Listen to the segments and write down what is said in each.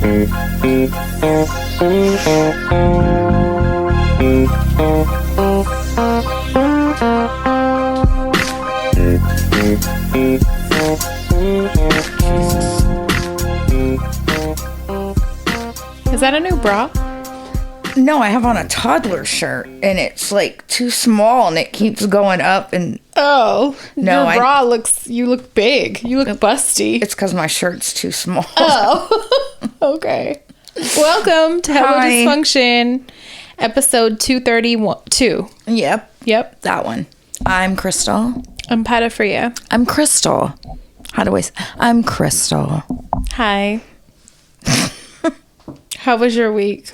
Is that a new bra? No, I have on a toddler shirt and it's like too small and it keeps going up and... Oh, no, your bra looks... You look big. You look busty. It's because my shirt's too small. Oh, okay. Welcome to HelloDysfunction, episode 232. Yep, that one. I'm Crystal. I'm Patafria. I'm Crystal. How do I say? I'm Crystal. Hi. How was your week?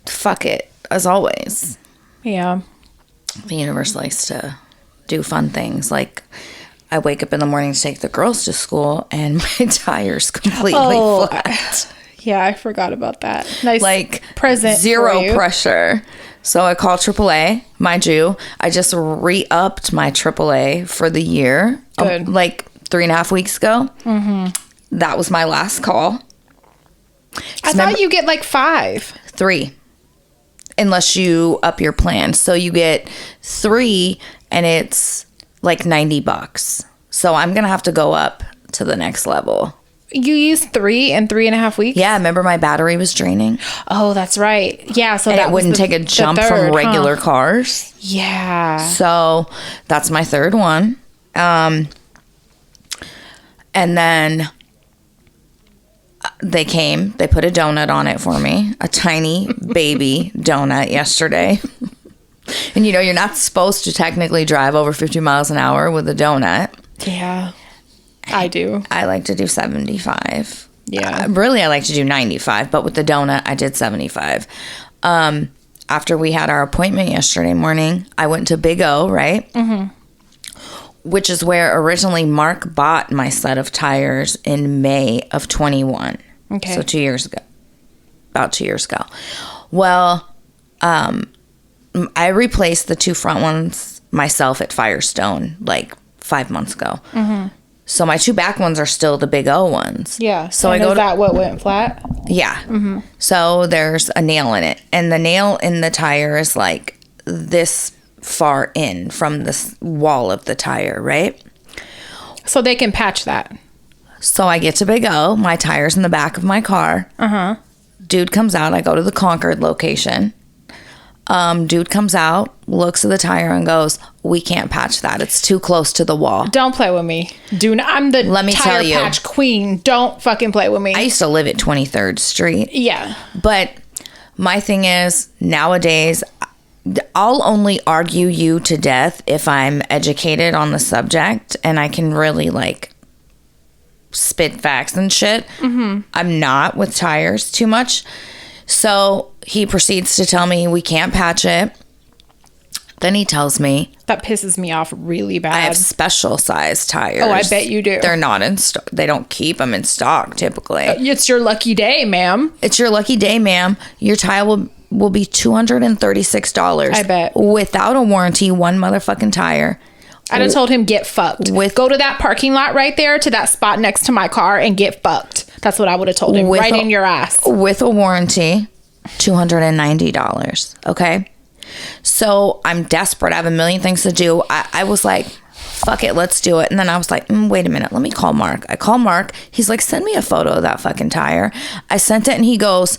Fuck it, as always. Yeah. The universe likes to do fun things. Like, I wake up in the morning to take the girls to school and my tire's completely flat. Yeah, I forgot about that. Nice, like, present. Zero pressure. So I call AAA. Mind you, I just re-upped my AAA for the year. Good. Like 3.5 weeks ago. Mm-hmm. That was my last call. I thought you get like 5. 3. Unless you up your plan. So you get 3 and it's like $90. So I'm going to have to go up to the next level. You used 3 in 3.5 weeks? Yeah, remember my battery was draining? Oh, that's right. Yeah, so and that it wouldn't take a jump from regular cars. Yeah. So that's my third one. And then they came, they put a donut on it for me, a tiny baby donut yesterday. And you know, you're not supposed to technically drive over 50 miles an hour with a donut. Yeah, I do. I like to do 75. Yeah. Really, I like to do 95, but with the donut, I did 75. After we had our appointment yesterday morning, I went to Big O, right? Mm-hmm. Which is where originally Mark bought my set of tires in May of 21. Okay. So 2 years ago. About 2 years ago. Well, I replaced the 2 front ones myself at Firestone like 5 months ago. Mm-hmm. So my 2 back ones are still the Big O ones. Yeah. So and is that what went flat? Yeah. Mm-hmm. So there's a nail in it. And the nail in the tire is like this far in from the wall of the tire, right? So they can patch that. So I get to Big O, my tire's in the back of my car. Dude comes out, I go to the Concord location. Dude comes out, looks at the tire and goes, "We can't patch that. It's too close to the wall." Don't play with me. I'm the tire patch queen. Don't fucking play with me. I used to live at 23rd Street. Yeah. But my thing is, nowadays, I'll only argue you to death if I'm educated on the subject and I can really like spit facts and shit. Mm-hmm. I'm not with tires too much. So he proceeds to tell me we can't patch it. Then he tells me... That pisses me off really bad. I have special size tires. Oh, I bet you do. They're not in stock. They don't keep them in stock typically. It's your lucky day, ma'am. It's your lucky day, ma'am. Your tire will be $236. I bet. Without a warranty, one motherfucking tire. I'd have told him, get fucked. Go to that parking lot right there to that spot next to my car and get fucked. That's what I would have told him. Right in your ass. With a warranty, $290. Okay? So I'm desperate. I have a million things to do. I was like, fuck it, let's do it. And then I was like, wait a minute, let me call Mark. I call Mark. He's like, send me a photo of that fucking tire. I sent it and he goes,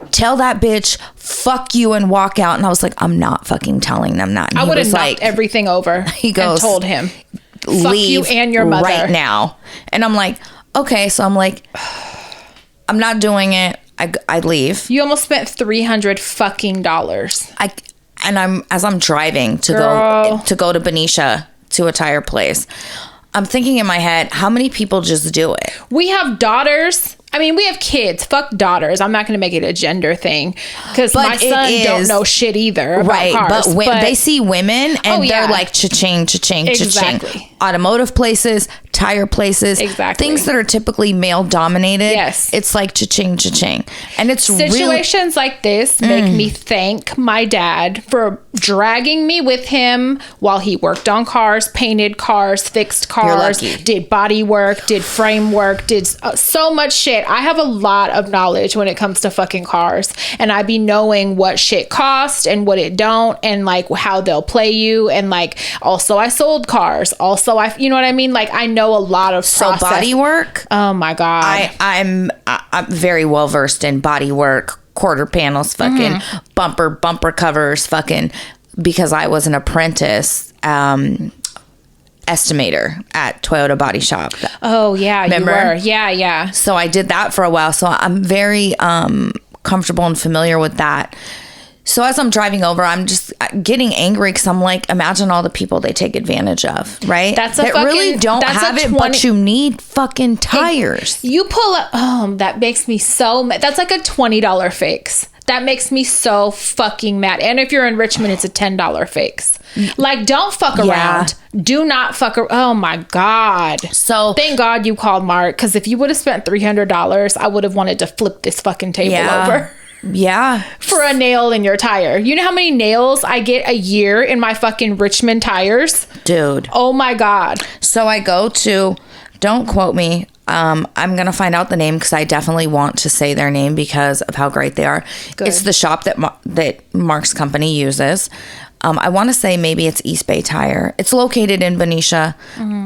tell that bitch, fuck you, and walk out. And I was like, I'm not fucking telling them that. And I would have knocked everything over. He goes, and told him, leave fuck you and your mother right now. And I'm like, okay. So I'm like, I'm not doing it. I leave. You almost spent $300 fucking dollars. As I'm driving to go to Benicia to a tire place, I'm thinking in my head, how many people just do it? We have daughters. I mean, we have kids. Fuck daughters. I'm not going to make it a gender thing because my son don't know shit either about right, cars. But they see women and they're like cha-ching, cha-ching, exactly. cha-ching. Automotive places, tire places, exactly. Things that are typically male dominated. Yes, it's like cha-ching, cha-ching, and it's situations like this make me thank my dad for dragging me with him while he worked on cars, painted cars, fixed cars, did body work, did frame work, did so much shit. shit, I have a lot of knowledge when it comes to fucking cars, and I be knowing what shit cost and what it don't, and like how they'll play you, and like also I sold cars, also you know what I mean, like I know a lot of process. So body work, oh my god, I'm very well versed in body work, quarter panels, fucking bumper covers, fucking, because I was an apprentice estimator at Toyota Body Shop. Oh yeah, remember? You were. Yeah. So I did that for a while. So I'm very comfortable and familiar with that. So as I'm driving over, I'm just getting angry because I'm like, imagine all the people they take advantage of, right? That really don't have it, but you need fucking tires. You pull up, that makes me so mad. That's like a $20 fix. That makes me so fucking mad. And if you're in Richmond, it's a $10 fix. Like, don't fuck around. Do not fuck around. Oh my God. So thank God you called Mark, because if you would have spent $300, I would have wanted to flip this fucking table over. Yeah. For a nail in your tire. You know how many nails I get a year in my fucking Richmond tires? Dude. Oh my God. So I go to, don't quote me, I'm going to find out the name because I definitely want to say their name because of how great they are. Good. It's the shop that Mark's company uses. I want to say maybe it's East Bay Tire. It's located in Benicia,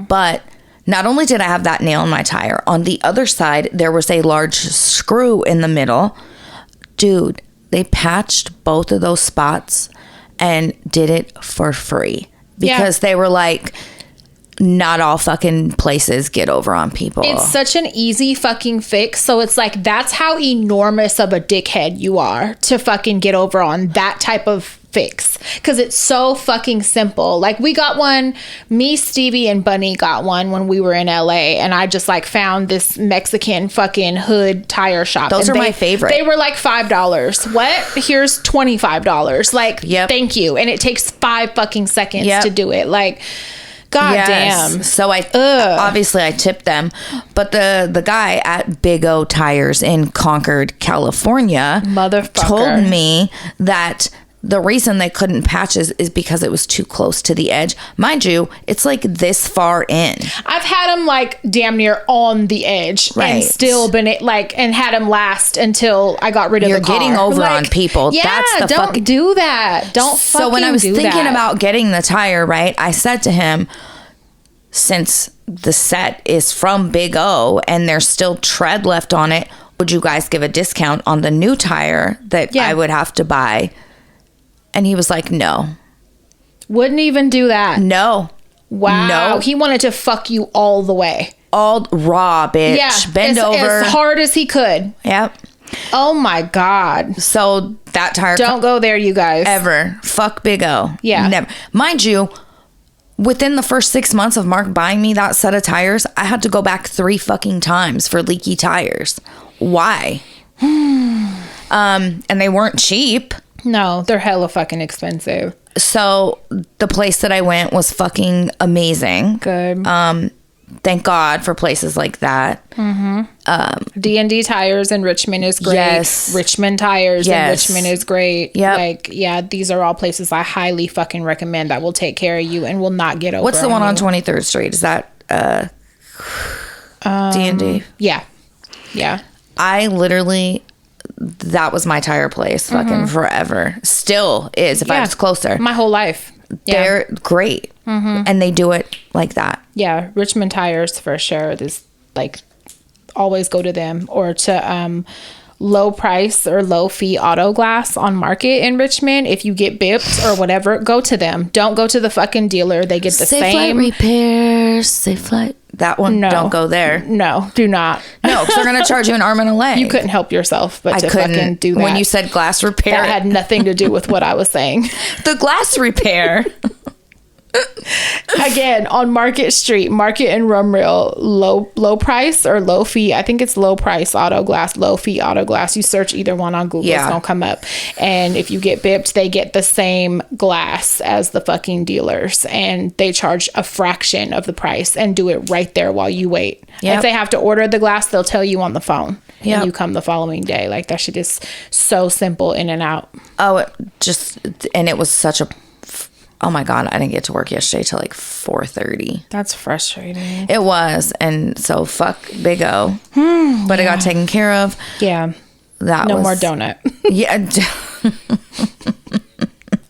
but not only did I have that nail in my tire, on the other side, there was a large screw in the middle. Dude, they patched both of those spots and did it for free because they were like, not all fucking places get over on people. It's such an easy fucking fix. So it's like, that's how enormous of a dickhead you are to fucking get over on that type of fix. Because it's so fucking simple. Like, we got one, me, Stevie, and Bunny got one when we were in LA, and I just like found this Mexican fucking hood tire shop. Those are my favorite. They were like $5. What? Here's $25. Like, thank you. And it takes 5 fucking seconds to do it. Like, God damn. So obviously I tipped them, but the guy at Big O Tires in Concord, California, told me that the reason they couldn't patch is because it was too close to the edge. Mind you, it's like this far in. I've had them like damn near on the edge, and still been like, and had them last until I got rid of the car. You're getting over on people. Yeah, don't do that. Don't. So when I was thinking about getting the tire, right, I said to him, since the set is from Big O and there's still tread left on it, would you guys give a discount on the new tire that I would have to buy? And he was like, no. Wouldn't even do that. No. Wow. No. He wanted to fuck you all the way. All raw, bitch. Yeah. Bend over. As hard as he could. Yep. Oh my God. So that tire. Don't go there, you guys. Ever. Fuck Big O. Yeah. Never. Mind you, within the first 6 months of Mark buying me that set of tires, I had to go back 3 fucking times for leaky tires. Why? And they weren't cheap. No, they're hella fucking expensive. So the place that I went was fucking amazing. Good. Thank God for places like that. D&D Tires in Richmond is great. Yes. Richmond Tires in Richmond is great. Yep. Like, yeah, these are all places I highly fucking recommend that will take care of you and will not get over. What's the one on 23rd Street? Is that D&D? Yeah. Yeah. I literally... that was my tire place fucking forever. Still is if I was closer. My whole life. Yeah. They're great. And they do it like that. Yeah. Richmond Tires for sure. This like always go to them, or to low price or low fee auto glass on Market in Richmond. If you get bipped or whatever, go to them. Don't go to the fucking dealer. They get the Safe same Flight repairs. Safe Flight. That one. No. Don't go there. No, do not. No, because they're going to charge you an arm and a leg. You couldn't help yourself but to fucking do that. When you said glass repair. That had nothing to do with what I was saying. The glass repair. Again, on Market Street, Market and Rumrill, low price or low fee. I think it's low price auto glass, low fee auto glass. You search either one on Google, it's gonna come up. And if you get bipped, they get the same glass as the fucking dealers, and they charge a fraction of the price and do it right there while you wait. If they have to order the glass, they'll tell you on the phone. And you come the following day. Like, that shit is so simple, in and out. Oh, and it was such a oh my God, I didn't get to work yesterday till like 4:30. That's frustrating. It was. And so fuck Big O. But it got taken care of. Yeah. No more donut. Yeah.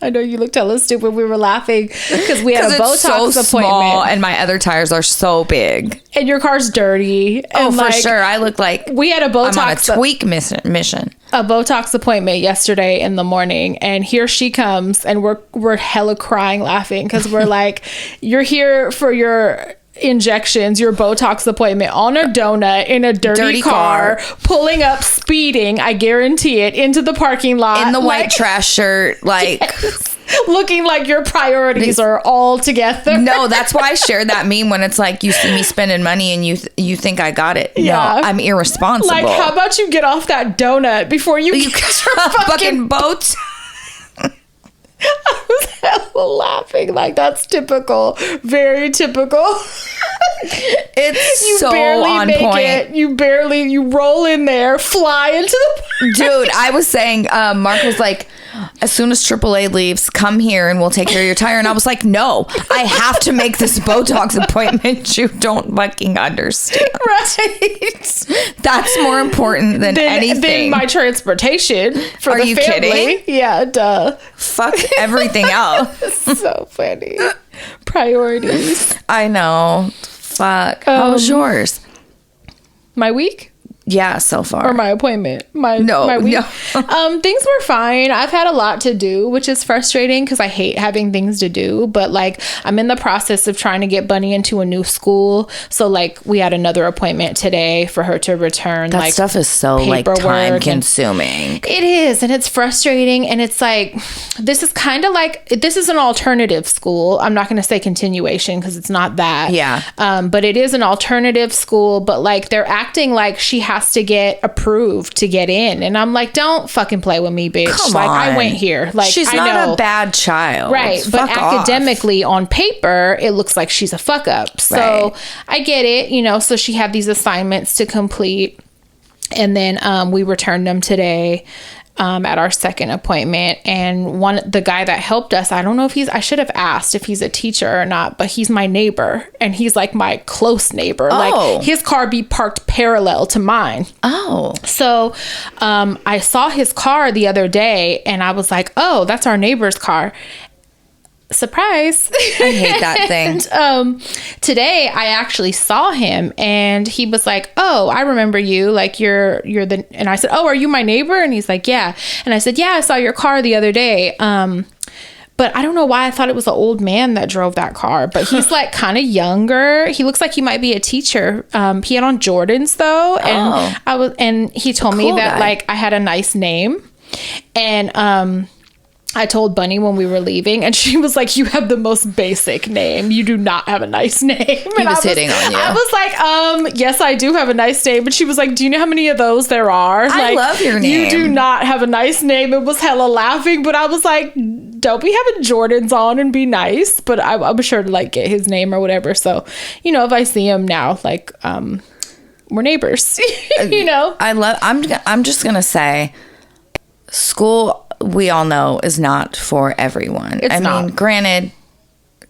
I know you looked hella stupid. We were laughing because we had a Botox appointment. Small and my other tires are so big. And your car's dirty. Oh, for sure. I look like we had a Botox. I'm on a tweak mission. A Botox appointment yesterday in the morning, and here she comes, and we're hella crying laughing because we're like, you're here for your injections, your Botox appointment on a donut in a dirty car, pulling up, speeding, I guarantee it, into the parking lot in the white trash shirt, like yes, looking like your priorities are all together. No, that's why I shared that meme when it's like you see me spending money and you think I got it. Yeah. No, I'm irresponsible. Like, how about you get off that donut before you get your fucking boat? I was hella laughing. Like, that's typical. Very typical. It's you so barely on make point. it. You roll in there, fly into the dude. I was saying, Mark was like, as soon as AAA leaves, come here and we'll take care of your tire. And I was like, no, I have to make this Botox appointment. You don't fucking understand. Right. That's more important than anything. Than my transportation for Are the you family. kidding? Yeah, duh. Fuck everything else. So funny. Priorities. I know. Fuck. How was yours? My week? Yeah, so far. Or my appointment. My week. No. Things were fine. I've had a lot to do, which is frustrating because I hate having things to do. But like, I'm in the process of trying to get Bunny into a new school. So like, we had another appointment today for her to return. That like, stuff is so like time consuming. It is, and it's frustrating. And it's like, this is kind of like, this is an alternative school. I'm not going to say continuation because it's not that. Yeah. But it is an alternative school. But like, they're acting like she has to get approved to get in, and I'm like, don't fucking play with me, bitch. Come like on. I went here. Like, she's I not know. a bad child, right? But academically, on paper, it looks like she's a fuck up. So right. I get it, So she had these assignments to complete, and then we returned them today. At our second appointment, and the guy that helped us, I don't know if I should have asked if he's a teacher or not, but he's my neighbor, and he's like my close neighbor. Oh. Like, his car be parked parallel to mine. Oh. So I saw his car the other day, and I was like, oh, that's our neighbor's car. Surprise. I hate that thing. And, today I actually saw him, and he was like, oh, I remember you. Like, you're the, and I said, oh, are you my neighbor? And he's like, yeah. And I said, yeah, I saw your car the other day. But I don't know why I thought it was an old man that drove that car, but he's like kind of younger. He looks like he might be a teacher. He had on Jordans though. And and he told me that like I had a nice name, and, I told Bunny when we were leaving, and she was like, you have the most basic name. You do not have a nice name. And he was hitting on you. I was like, yes, I do have a nice name. But she was like, do you know how many of those there are? I love your name. You do not have a nice name. It was hella laughing. But I was like, don't be having Jordans on and be nice. But I was sure to like get his name or whatever. So, if I see him now, like, we're neighbors, I'm just going to say school, we all know, is not for everyone. It's not. I mean, granted,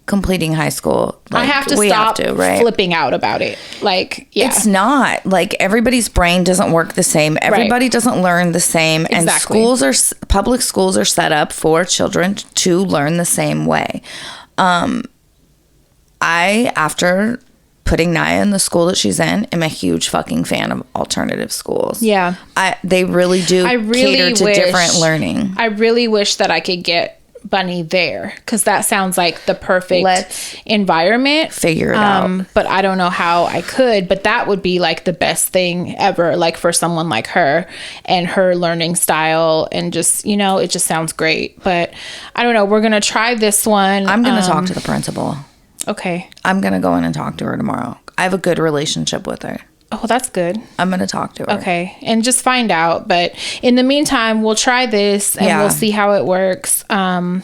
completing high school, like, I have to stop flipping out about it. Like, yeah. It's not. Like, everybody's brain doesn't work the same. Everybody doesn't learn the same. Exactly. And public schools are set up for children to learn the same way. After putting Naya in the school that she's in, am a huge fucking fan of alternative schools. Yeah. They really do cater to different learning. I really wish that I could get Bunny there, because that sounds like the perfect environment. Figure it out. But I don't know how I could, but that would be like the best thing ever, like for someone like her and her learning style, and just, it just sounds great. But I don't know. We're going to try this one. I'm going to talk to the principal. Okay. I'm going to go in and talk to her tomorrow. I have a good relationship with her. Oh, that's good. I'm going to talk to her. Okay. And just find out. But in the meantime, we'll try this and we'll see how it works. And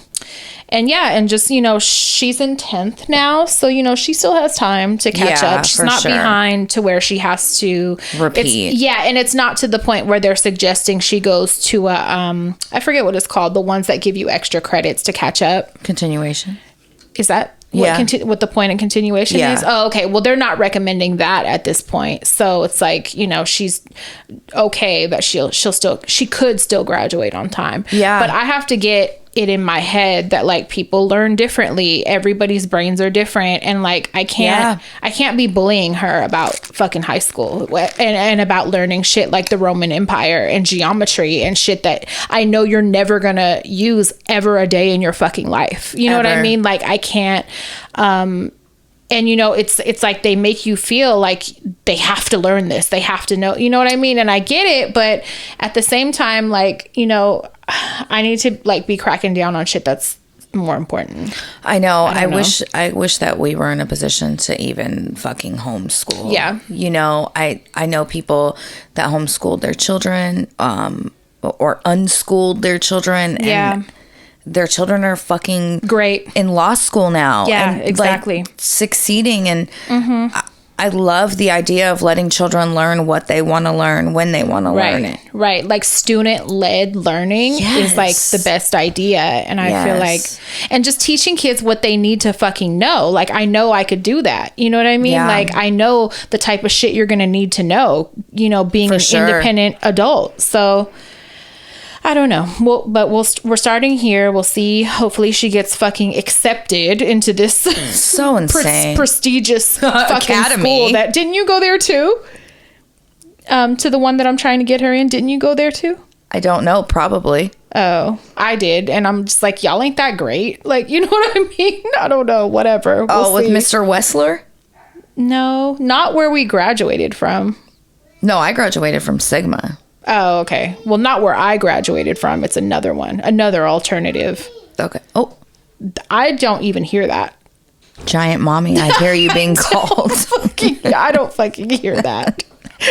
just, she's in 10th now. So, she still has time to catch up. She's not behind to where she has to repeat. And it's not to the point where they're suggesting she goes to I forget what it's called. The ones that give you extra credits to catch up. Continuation. Is that what the point and continuation is? Oh, okay. Well, they're not recommending that at this point. So it's like, you know, she's okay that she could still graduate on time. Yeah. But I have to get it in my head that like people learn differently. Everybody's brains are different. And like, I can't be bullying her about fucking high school and about learning shit like the Roman Empire and geometry and shit that I know you're never gonna use ever a day in your fucking life. You know what I mean? Like I can't, and you know, it's like they make you feel like they have to learn this. They have to know, you know what I mean? And I get it, but at the same time, like, you know, I need to like be cracking down on shit that's more important. I know. I wish that we were in a position to even fucking homeschool. Yeah. You know, I know people that homeschooled their children, or unschooled their children. And their children are fucking great in law school now. Yeah, and exactly. Like, succeeding. And I love the idea of letting children learn what they want to learn when they want to learn it. Right. Like student-led learning is like the best idea. And I feel like, and just teaching kids what they need to fucking know. Like, I know I could do that. You know what I mean? Yeah. Like, I know the type of shit you're going to need to know, you know, being independent adult. So I don't know. We're starting here. We'll see. Hopefully she gets fucking accepted into this so insane prestigious fucking academy school. That didn't you go there too? To the one that I'm trying to get her in. Didn't you go there too? I don't know. Probably. Oh, I did. And I'm just like, y'all ain't that great. Like, you know what I mean? I don't know. Whatever. With Mr. Wessler? No, not where we graduated from. No, I graduated from Sigma. Oh, okay. Well, not where I graduated from. It's another one. Another alternative. Okay. Oh. I don't even hear that. Giant mommy, I hear you being called. I don't fucking hear that.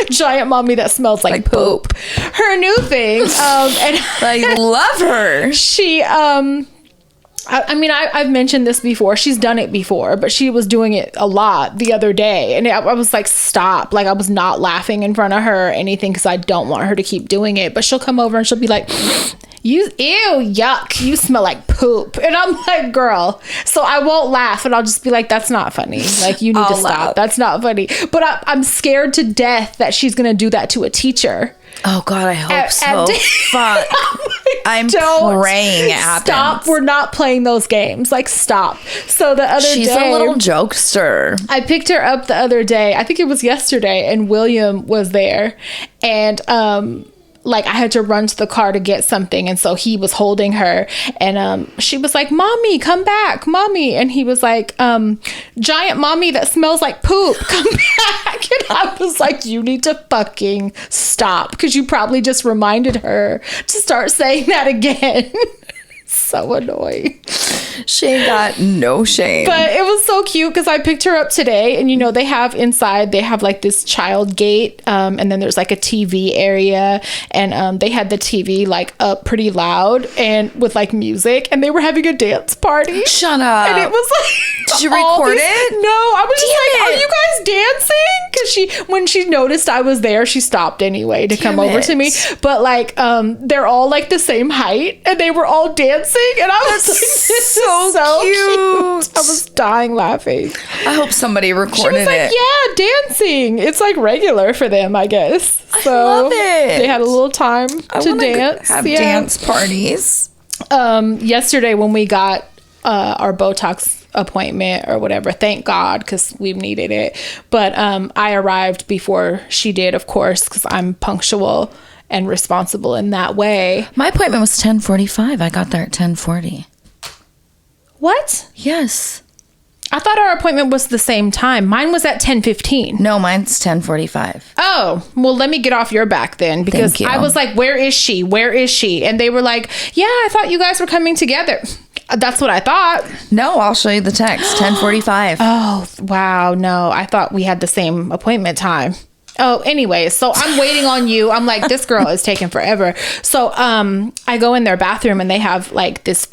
Giant mommy that smells like poop. Her new thing. And I love her. She, I mean, I've mentioned this before. She's done it before, but she was doing it a lot the other day. And I was like, stop. Like, I was not laughing in front of her or anything because I don't want her to keep doing it. But she'll come over and she'll be like, ew, yuck, you smell like poop. And I'm like, girl. So I won't laugh and I'll just be like, that's not funny. Like, you need to stop. That's not funny. But I'm scared to death that she's going to do that to a teacher. Oh God, I hope so. Fuck. I'm praying it happens. Stop. We're not playing those games. Like, stop. So the other day, she's a little jokester. I picked her up the other day. I think it was yesterday, and William was there, and like I had to run to the car to get something, and so he was holding her, and she was like, "Mommy, come back, mommy," and he was like, "Giant mommy that smells like poop, come back." And I was like, "You need to fucking stop," because you probably just reminded her to start saying that again. So annoying. She ain't got no shame. But it was so cute because I picked her up today, and you know, they have inside, they have like this child gate, and then there's like a TV area, and they had the TV like up pretty loud and with like music, and they were having a dance party. Shut up. And it was like, did you record it? No, I was just like, are you guys dancing? Because when she noticed I was there, she stopped anyway to come over to me. But like, they're all like the same height, and they were all dancing. And I was like, this is so cute. I was dying laughing. I hope somebody recorded it. She was like, yeah, dancing. It's like regular for them, I guess. So I love it. They had a little time to dance. Have dance parties. Yesterday when we got our Botox appointment or whatever, thank God, because we've needed it. But I arrived before she did, of course, because I'm punctual and responsible in that way. My appointment was 10:45. I got there at 10:40. What? Yes. I thought our appointment was the same time. Mine was at 10:15. No, mine's 10:45. Oh, well, let me get off your back then, because I was like, where is she? Where is she? And they were like, yeah, I thought you guys were coming together. That's what I thought. No, I'll show you the text. 10:45. Oh, wow. No, I thought we had the same appointment time. Oh, anyway, so I'm waiting on you. I'm like, this girl is taking forever. So I go in their bathroom and they have like this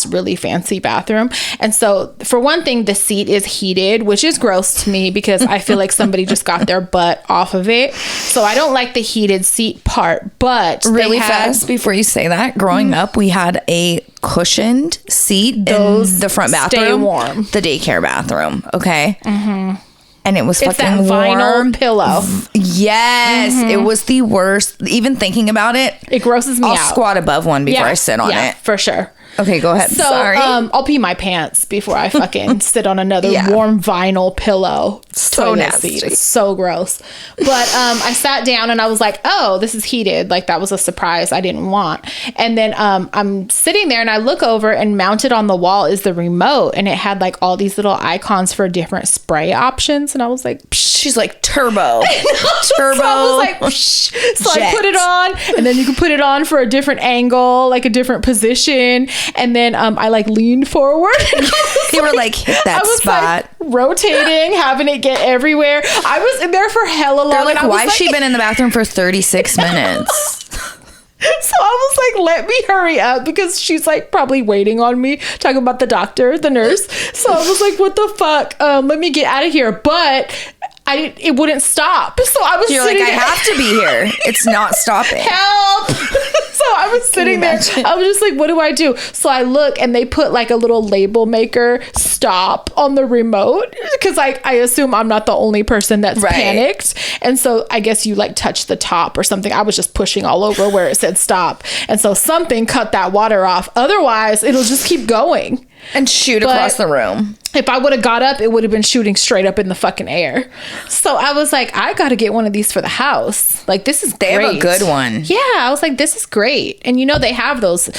really fancy bathroom. And so for one thing, the seat is heated, which is gross to me because I feel like somebody just got their butt off of it. So I don't like the heated seat part, but really fast before you say that, growing up, we had a cushioned seat in the front bathroom. Stay warm. The daycare bathroom. Okay. Mm-hmm. And it was it's fucking that vinyl warm. pillow. Yes, it was the worst. Even thinking about it, it grosses me out. I'll squat above one before I sit on it. For sure. Okay, go ahead. So, Sorry. I'll pee my pants before I fucking sit on another warm vinyl pillow. So nasty. Seat. It's so gross. But I sat down and I was like, oh, this is heated. Like, that was a surprise I didn't want. And then I'm sitting there and I look over and mounted on the wall is the remote. And it had like all these little icons for different spray options. And I was like, psh. She's like, turbo. Turbo. So I was like, psh. So I put it on. And then you can put it on for a different angle, like a different position. And then I like leaned forward. You were like, hit that spot. Like, rotating, having it get everywhere. I was in there for hella long. They're like, why has she been in the bathroom for 36 minutes? So I was like, let me hurry up because she's like probably waiting on me, talking about the doctor, the nurse. So I was like, what the fuck? Let me get out of here. But it wouldn't stop. So I was You're like, I have to be here. It's not stopping. Help. So I was sitting there. I was just like, what do I do? So I look and they put like a little label maker stop on the remote because I assume I'm not the only person that's panicked. And so I guess you like touch the top or something. I was just pushing all over where it said stop. And so something cut that water off. Otherwise, it'll just keep going. And shoot across the room. If I would have got up, it would have been shooting straight up in the fucking air. So I was like, I got to get one of these for the house. Like, this is great. They have a good one. Yeah. I was like, this is great. And you know, they have those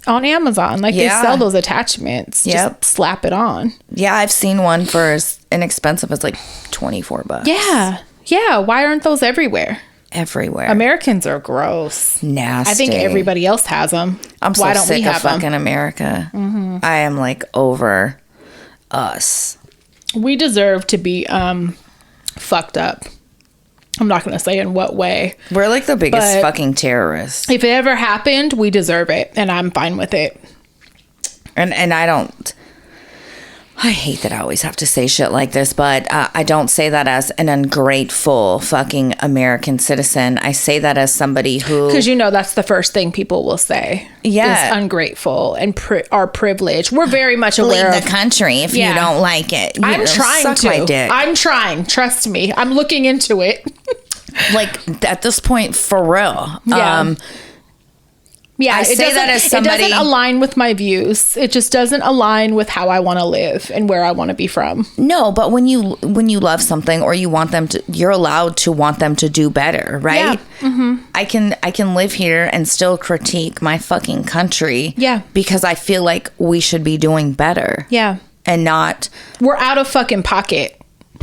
on Amazon. Like, they sell those attachments. Just slap it on. Yeah. I've seen one for as inexpensive as like $24. Yeah. Yeah. Why aren't those everywhere? Everywhere. Americans are gross. Nasty. I think everybody else has them. I'm so sick of fucking America. Mm-hmm. I am like over us. We deserve to be fucked up. I'm not going to say in what way. We're like the biggest fucking terrorists. If it ever happened, we deserve it. And I'm fine with it. And I hate that I always have to say shit like this, but I don't say that as an ungrateful fucking American citizen. I say that as somebody who... Because you know that's the first thing people will say. Yeah. Is ungrateful and our privilege. We're very much aware of... the country if you don't like it. I'm trying to. My dick. I'm trying. Trust me. I'm looking into it. Like, at this point, for real. Yeah. Yeah, I say that as somebody... It doesn't align with my views. It just doesn't align with how I want to live and where I want to be from. No, but when you love something or you want them to, you're allowed to want them to do better, right? Yeah. Mm-hmm. I can live here and still critique my fucking country. Yeah. Because I feel like we should be doing better. Yeah. And not... We're out of fucking pocket.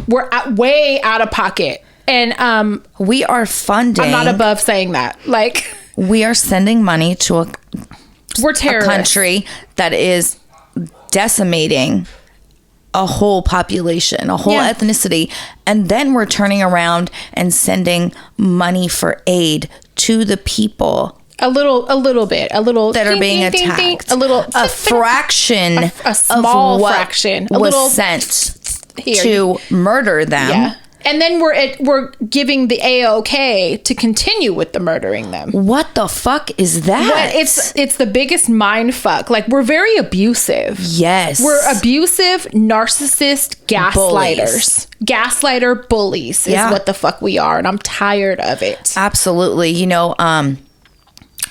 We're way out of pocket. And we are funding... I'm not above saying that. Like... We are sending money to a country that is decimating a whole population, a whole ethnicity. And then we're turning around and sending money for aid to the people. A little bit that are being attacked. A fraction, a small of what fraction, was sent to murder them. Yeah. And then we're giving the AOK to continue with the murdering them. What the fuck is that? It's the biggest mind fuck. Like, we're very abusive. Yes. We're abusive, narcissist gaslighters. Gaslighter bullies is what the fuck we are. And I'm tired of it. Absolutely. You know,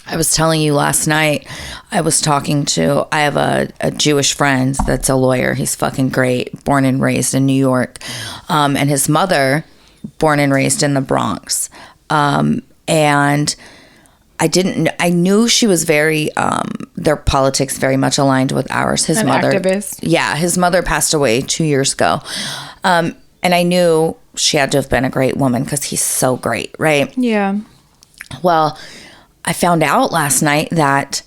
I was telling you last night, I have a Jewish friend that's a lawyer. He's fucking great, born and raised in New York. And his mother, born and raised in the Bronx. And I knew she was very, their politics very much aligned with ours. His mother, activist. Yeah, his mother passed away 2 years ago. And I knew she had to have been a great woman because he's so great, right? Yeah. Well, I found out last night that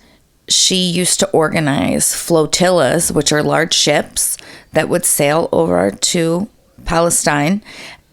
she used to organize flotillas, which are large ships that would sail over to Palestine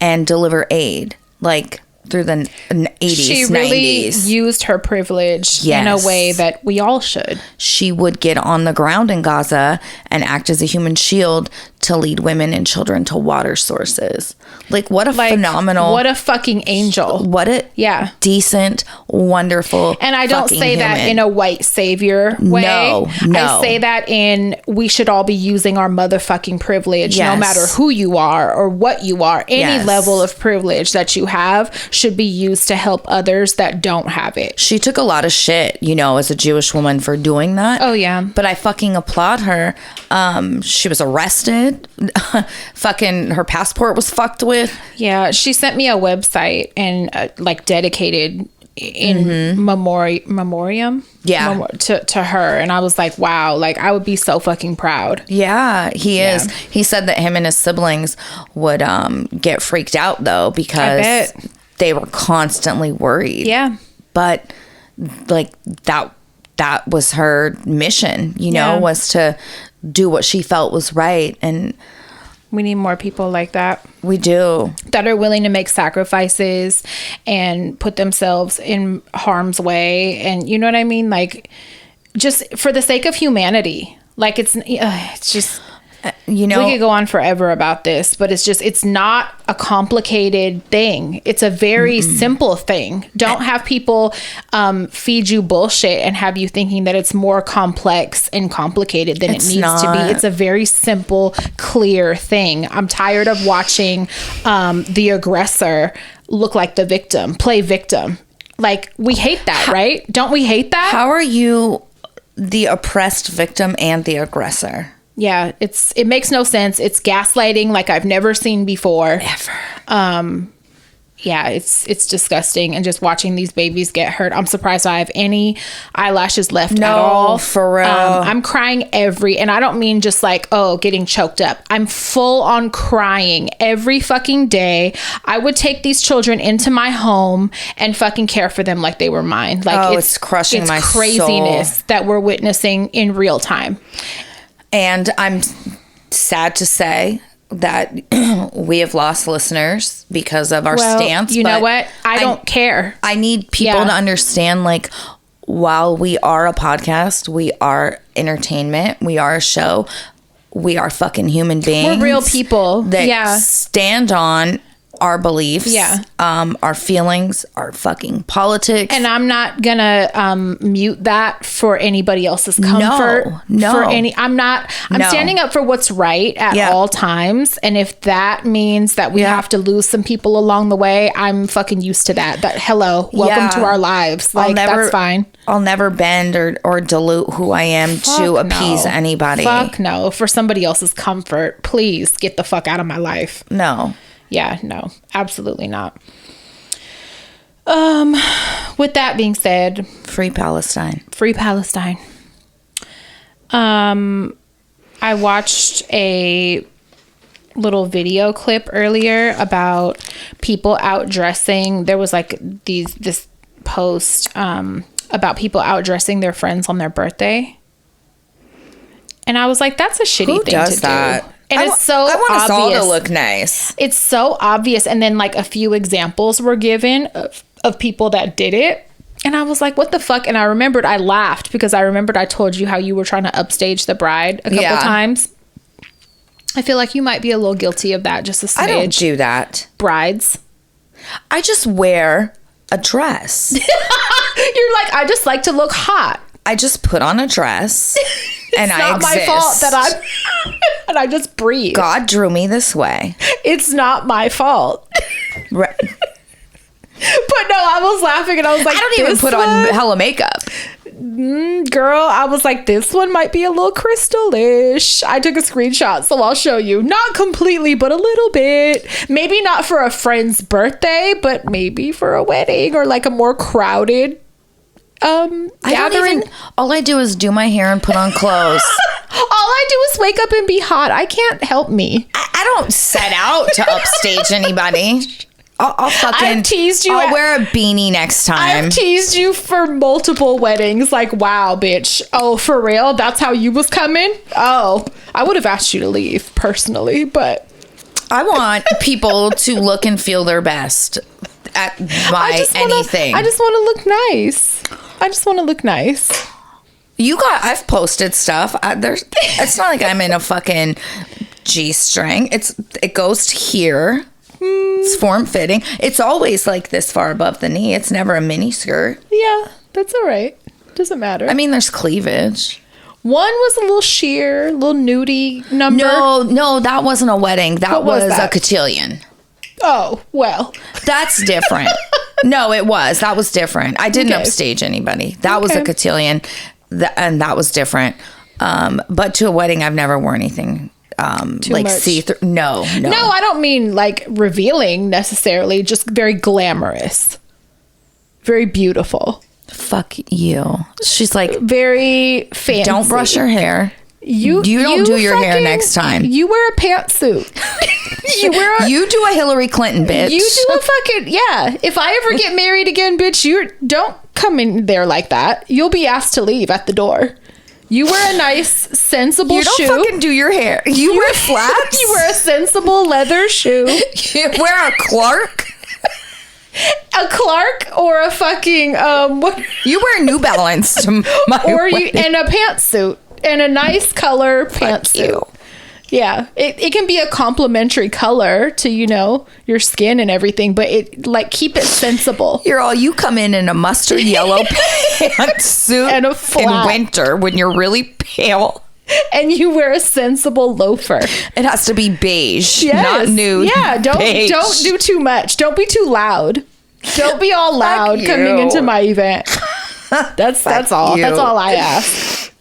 and deliver aid. like through the 80s, she really 90s. used her privilege in a way that we all should. She would get on the ground in Gaza and act as a human shield to lead women and children to water sources. Like, what a phenomenal... What a fucking angel. What a decent, wonderful And I don't say that in a white savior way. No. I say that in we should all be using our motherfucking privilege, no matter who you are or what you are. Any level of privilege that you have should be used to help others that don't have it. She took a lot of shit, you know, as a Jewish woman for doing that. Oh, yeah. But I fucking applaud her. She was arrested. Fucking her passport was fucked with. Yeah, she sent me a website and like dedicated in memoriam to her, and I was like, wow, like I would be so fucking proud. He is. He said that him and his siblings would get freaked out though, because they were constantly worried. But like that was her mission, you know, was to do what she felt was right. And we need more people like that. We do. That are willing to make sacrifices and put themselves in harm's way. And you know what I mean? Like, just for the sake of humanity. Like, it's just... you know, we could go on forever about this, but it's not a complicated thing. It's a very simple thing. Don't have people feed you bullshit and have you thinking that it's more complex and complicated than it needs to be. It's a very simple, clear thing. I'm tired of watching the aggressor look like the victim, play victim. Like, we hate that, right? Don't we hate that? How are you the oppressed victim and the aggressor? Yeah, it makes no sense. It's gaslighting like I've never seen before. Ever. Yeah, it's disgusting. And just watching these babies get hurt. I'm surprised I have any eyelashes left at all. For real. I'm crying and I don't mean just like, getting choked up. I'm full on crying every fucking day. I would take these children into my home and fucking care for them like they were mine. Like it's crushing my craziness soul that we're witnessing in real time. And I'm sad to say that we have lost listeners because of our stance. You know what? I don't care. I need people to understand, like, while we are a podcast, we are entertainment, we are a show, we are fucking human beings. We're real people that stand on our beliefs, our feelings, our fucking politics. And I'm not gonna mute that for anybody else's comfort. No. I'm standing up for what's right at all times. And if that means that we have to lose some people along the way, I'm fucking used to that. Welcome to our lives. Like, that's fine. I'll never bend or dilute who I am to appease anybody. Fuck no. For somebody else's comfort, please get the fuck out of my life. No. Yeah, no, absolutely not. With that being said, free Palestine. Free Palestine. I watched a little video clip earlier about people outdressing. There was like this post about people outdressing their friends on their birthday. And I was like, that's a shitty thing to do. And it's so obvious. I want us all to look nice. It's so obvious. And then like a few examples were given of people that did it. And I was like, what the fuck? And I laughed because I remembered I told you how you were trying to upstage the bride a couple times. I feel like you might be a little guilty of that, just a smidge. I don't do that. Brides. I just wear a dress. You're like, I just like to look hot. I just put on a dress and I exist. It's not my fault that and I just breathe. God drew me this way. It's not my fault. Right. But no, I was laughing and I was like, I don't even put on hella makeup. Girl, I was like, this one might be a little crystal-ish. I took a screenshot, so I'll show you. Not completely, but a little bit. Maybe not for a friend's birthday, but maybe for a wedding or like a more crowded gathering. All I do is do my hair and put on clothes. All I do is wake up and be hot. I can't help me. I don't set out to upstage anybody. I've teased you. I'll wear a beanie next time. I've teased you for multiple weddings. Like, wow, bitch. Oh, for real? That's how you was coming? Oh, I would have asked you to leave personally, but I want people to look and feel their best. at my anything. I just want to look nice. I've posted stuff. It's not like I'm in a fucking G-string. It goes to here. It's form-fitting. It's always like this far above the knee. It's never a mini skirt. Yeah, that's all right. Doesn't matter. I mean, there's cleavage. One was a little sheer, little nudie number. No, that wasn't a wedding. That was a cotillion. Oh, well. That's different. No, it was. That was different. I didn't upstage anybody. That was a cotillion, and that was different. But to a wedding, I've never worn anything like much. See-through. No, I don't mean like revealing necessarily, just very glamorous, very beautiful. Fuck you. She's like very fancy. Don't brush your hair. You don't do your hair next time. You wear a pantsuit. You do a Hillary Clinton, bitch. You do a fucking If I ever get married again, bitch, you don't come in there like that. You'll be asked to leave at the door. You wear a nice, sensible shoe. You don't fucking do your hair. You wear flats. You wear a sensible leather shoe. You wear a Clark. A Clark or a fucking what? You wear New Balance to my wedding. And a pantsuit and a nice color pantsuit. Yeah, it can be a complimentary color to your skin and everything, but keep it sensible. You come in a mustard yellow pantsuit and a flat in winter when you're really pale. And you wear a sensible loafer. It has to be beige, not nude. Yeah, don't do too much. Don't be too loud. Don't be all loud coming into my event. That's all. That's all I ask.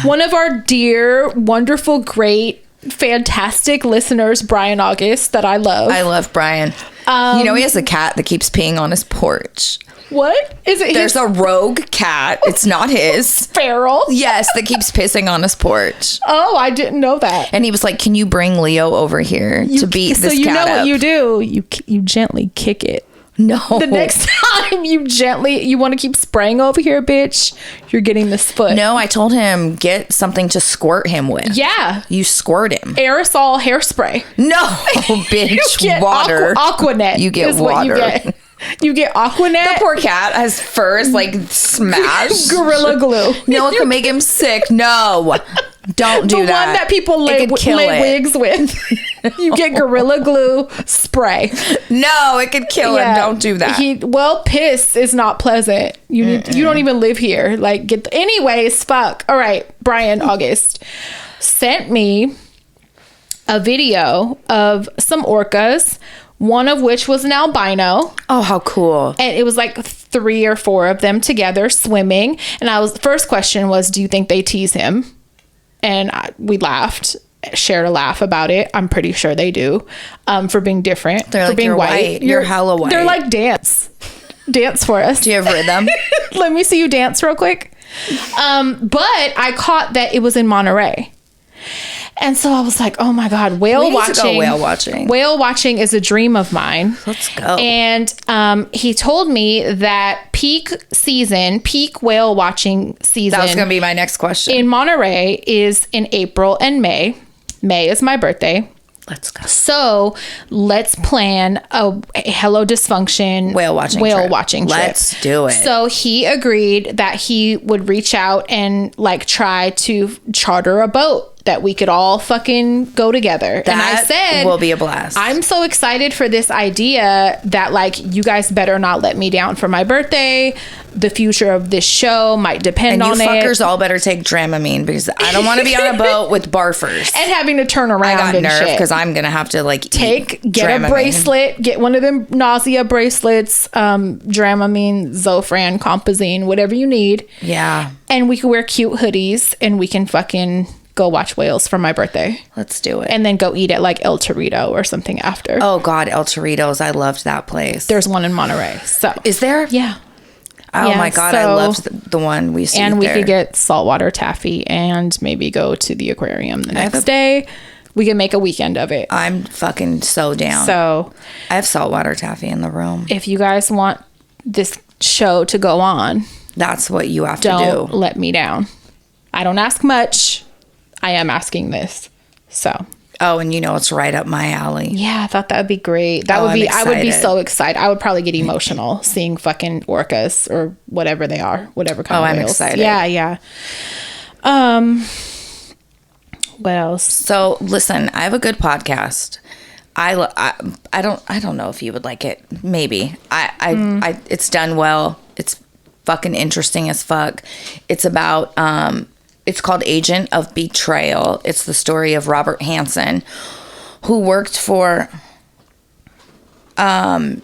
One of our dear, wonderful, great, fantastic listeners, Brian August, that I love. I love Brian. He has a cat that keeps peeing on his porch. What is it? There's a rogue cat. It's not his. Feral? Yes, that keeps pissing on his porch. Oh, I didn't know that. And he was like, "Can you bring Leo over here to beat this cat up?" So you know what you do? You gently kick it. No. The next time you want to keep spraying over here, bitch, you're getting this foot. No, I told him get something to squirt him with. Yeah. You squirt him. Aerosol hairspray. No, bitch. You get water. Aquanet. You get water. You get Aquanet. The poor cat has furs smashed. Gorilla Glue. No, it can make him sick. No. Don't do that. The one that people lay wigs with. You get Gorilla Glue spray. No, it could kill him. Don't do that. Piss is not pleasant. You don't even live here. Anyways, fuck. All right. Brian August sent me a video of some orcas, one of which was an albino. Oh, how cool. And it was 3 or 4 of them together swimming. And the first question was, do you think they tease him? And we laughed, shared a laugh about it. I'm pretty sure they do, for being different. They're for being you're white. You're hella white. They're like, dance for us. Do you have rhythm? Let me see you dance real quick. But I caught that it was in Monterey. And so I was like, oh my God, whale watching. Whale watching is a dream of mine. Let's go. And he told me that peak whale watching season. That was going to be my next question. In Monterey is in April and May. May is my birthday. Let's go. So let's plan a HelloDysfunction whale watching trip. Let's do it. So he agreed that he would reach out and try to charter a boat that we could all fucking go together. And I said, will be a blast. I'm so excited for this idea that you guys better not let me down for my birthday. The future of this show might depend on it. And you fuckers all better take Dramamine, because I don't want to be on a boat with barfers. And having to turn around. I got nerve because I'm going to have to get Dramamine. A bracelet, get one of them nausea bracelets, Dramamine, Zofran, Compazine, whatever you need. Yeah. And we can wear cute hoodies and we can fucking go watch whales for my birthday. Let's do it. And then go eat at El Torito or something after. Oh God, El Toritos. I loved that place. There's one in Monterey. So is there? Yeah. Oh my God, I loved the one we used to eat there. And we could get saltwater taffy and maybe go to the aquarium the next day. We can make a weekend of it. I'm fucking so down. So I have saltwater taffy in the room. If you guys want this show to go on, that's what you have to do. Don't let me down. I don't ask much. I am asking this. So Oh, and it's right up my alley. Yeah, I thought that would be great. I would be so excited. I would probably get emotional seeing fucking orcas or whatever they are, whatever kind of whales. I'm excited. Yeah. What else? So listen, I have a good podcast. I don't know if you would like it. Maybe. It's done well. It's fucking interesting as fuck. It's about it's called Agent of Betrayal. It's the story of Robert Hansen, who worked for the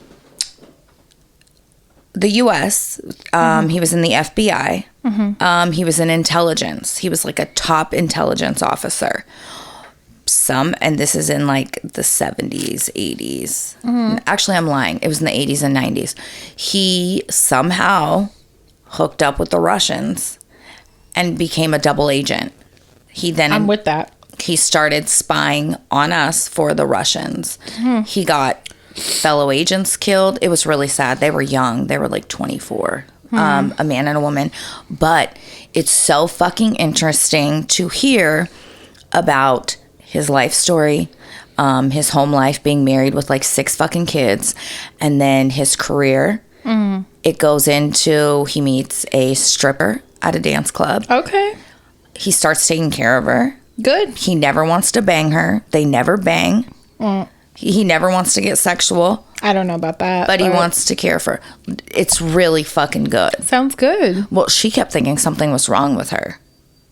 US. He was in the FBI. He was in intelligence. He was like a top intelligence officer. And this is in like the 70s, 80s. Actually, I'm lying. It was in the 80s and 90s. He somehow hooked up with the Russians and became a double agent. I'm with that. He started spying on us for the Russians. He got fellow agents killed. It was really sad. They were young. They were like 24. A man and a woman. But it's so fucking interesting to hear about his life story, his home life, being married with like 6 fucking kids, and then his career. It goes into, he meets a stripper at a dance club. Okay. He starts taking care of her. Good. He never wants to bang her. They never bang. He never wants to get sexual. I don't know about that. But he wants to care for her. It's really fucking good. Sounds good. Well, she kept thinking something was wrong with her.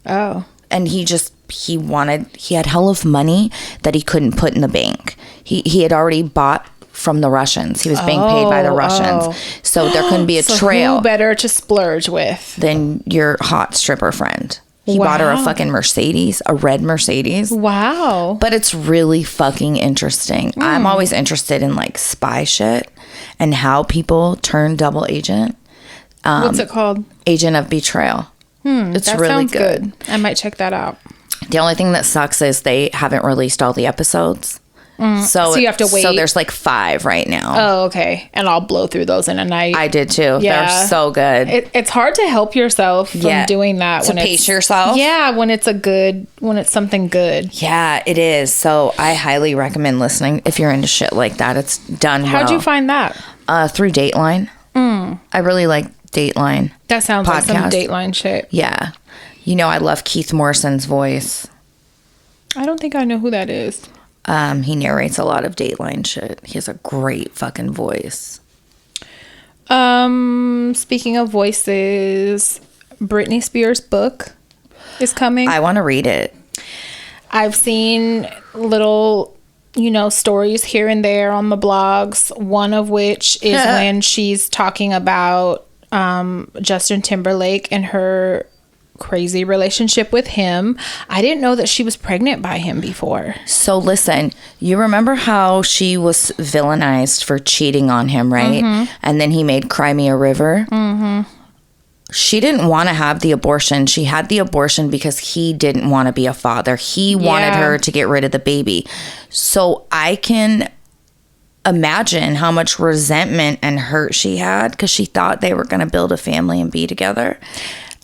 Oh. And he had hell of money that he couldn't put in the bank. He had already bought from the Russians. He was being paid by the Russians. So there couldn't be a trail. Who better to splurge with than your hot stripper friend. He bought her a fucking Mercedes, a red Mercedes. Wow. But it's really fucking interesting. I'm always interested in like spy shit and how people turn double agent. What's it called? Agent of Betrayal. It's that really sounds good. I might check that out. The only thing that sucks is they haven't released all the episodes. So you have to wait. So there's like 5 right now. Oh, okay. And I'll blow through those in a night. I did too. Yeah. They're so good. It's hard to help yourself from doing that. To pace yourself. Yeah, when it's something good. Yeah, it is. So I highly recommend listening if you're into shit like that. It's done well. How'd you find that? Through Dateline. I really like Dateline. That sounds like some Dateline shit. Yeah. I love Keith Morrison's voice. I don't think I know who that is. He narrates a lot of Dateline shit. He has a great fucking voice. Speaking of voices, Britney Spears' book is coming. I want to read it. I've seen little, stories here and there on the blogs. One of which is when she's talking about Justin Timberlake and her crazy relationship with him. I didn't know that she was pregnant by him before. So listen, you remember how she was villainized for cheating on him, right? And then he made Cry Me a River. She didn't want to have the abortion. She had the abortion because he didn't want to be a father. He wanted her to get rid of the baby. So I can imagine how much resentment and hurt she had because she thought they were going to build a family and be together.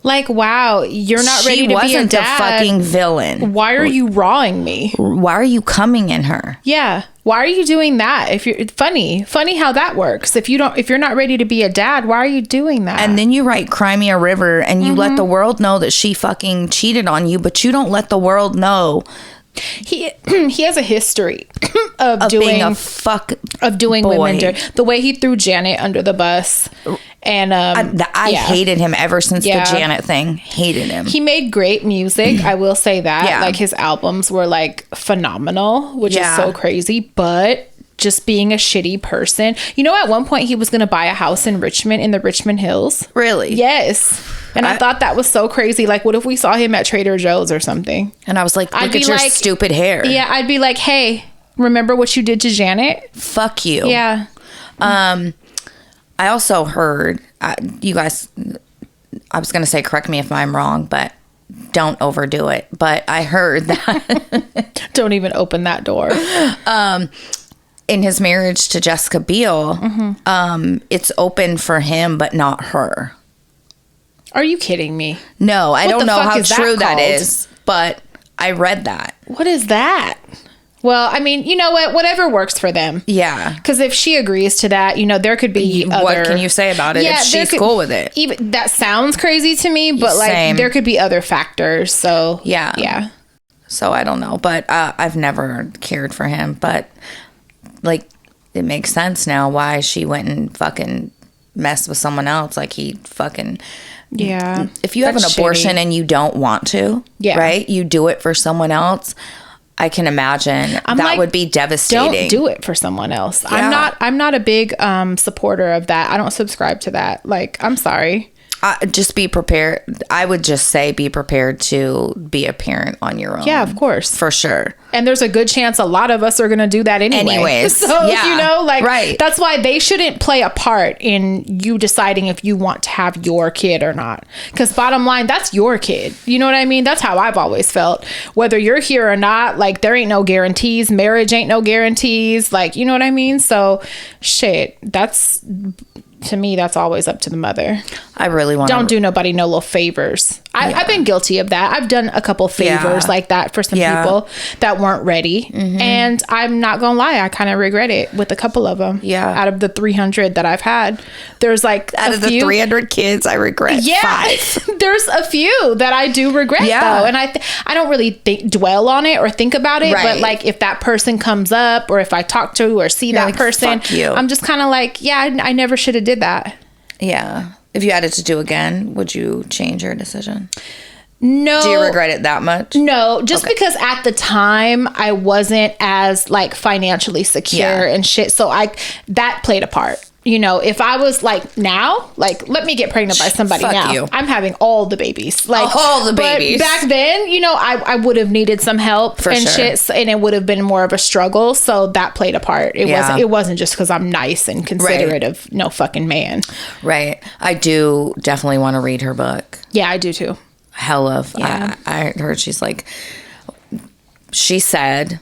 Like, wow, you're not ready to be a dad. She wasn't the fucking villain. Why are you rawing me? Why are you coming in her? Yeah. Why are you doing that? It's funny how that works. If you're not ready to be a dad, why are you doing that? And then you write Cry Me a River and you let the world know that she fucking cheated on you, but you don't let the world know. He has a history of doing being a doing boy. women dirty. The way he threw Janet under the bus. And I hated him ever since the Janet thing. Hated him. He made great music. I will say that. Yeah. Like his albums were like phenomenal, which is so crazy. But just being a shitty person. At one point he was going to buy a house in Richmond, in the Richmond Hills. Really? Yes. And I thought that was so crazy. Like, what if we saw him at Trader Joe's or something? And I was like, look at your stupid hair. Yeah, I'd be like, hey, remember what you did to Janet? Fuck you. Yeah. I also heard, you guys, I was going to say, correct me if I'm wrong, but don't overdo it. But I heard that. Don't even open that door. In his marriage to Jessica Biel, it's open for him, but not her. Are you kidding me? No, I don't know how true that is, but I read that. What is that? Well, I mean, you know what? Whatever works for them. Yeah. Because if she agrees to that, you know, there could be other... What can you say about it if she's cool with it? Even that sounds crazy to me, but like there could be other factors. So yeah. So I don't know, but I've never cared for him. But like, it makes sense now why she went and fucking messed with someone else. Like he fucking... Yeah. If you have an abortion and you don't want to, right? You do it for someone else. I can imagine that would be devastating. Don't do it for someone else. Yeah. I'm not a big supporter of that. I don't subscribe to that. Like, I'm sorry. Just be prepared. I would just say be prepared to be a parent on your own. Yeah, of course. For sure. And there's a good chance a lot of us are going to do that anyways. So, you know, like, that's why they shouldn't play a part in you deciding if you want to have your kid or not. Because bottom line, that's your kid. You know what I mean? That's how I've always felt. Whether you're here or not, like, there ain't no guarantees. Marriage ain't no guarantees. Like, you know what I mean? So, shit, that's... To me, that's always up to the mother. I really want to... Don't do nobody no little favors. I've been guilty of that. I've done a couple favors like that for some people that weren't ready. Mm-hmm. And I'm not going to lie, I kind of regret it with a couple of them. Yeah. Out of the 300 that I've had, there's like out of the 300 kids, I regret 5. There's a few that I do regret though. And I don't really dwell on it or think about it. Right. But like if that person comes up or if I talk to or see that person, I'm just kind of like, I never should have did that. Yeah. If you had it to do again, would you change your decision? No. Do you regret it that much? No, just because at the time I wasn't as like financially secure and shit. So that played a part. You know, if I was like now, like let me get pregnant by somebody now. I'm having all the babies. Like all the babies. But back then, you know, I would have needed some help shit, and it would have been more of a struggle. So that played a part. It wasn't just because I'm nice and considerate of no fucking man. Right. I do definitely want to read her book. Yeah, I do too. Hell of. Yeah. I heard she said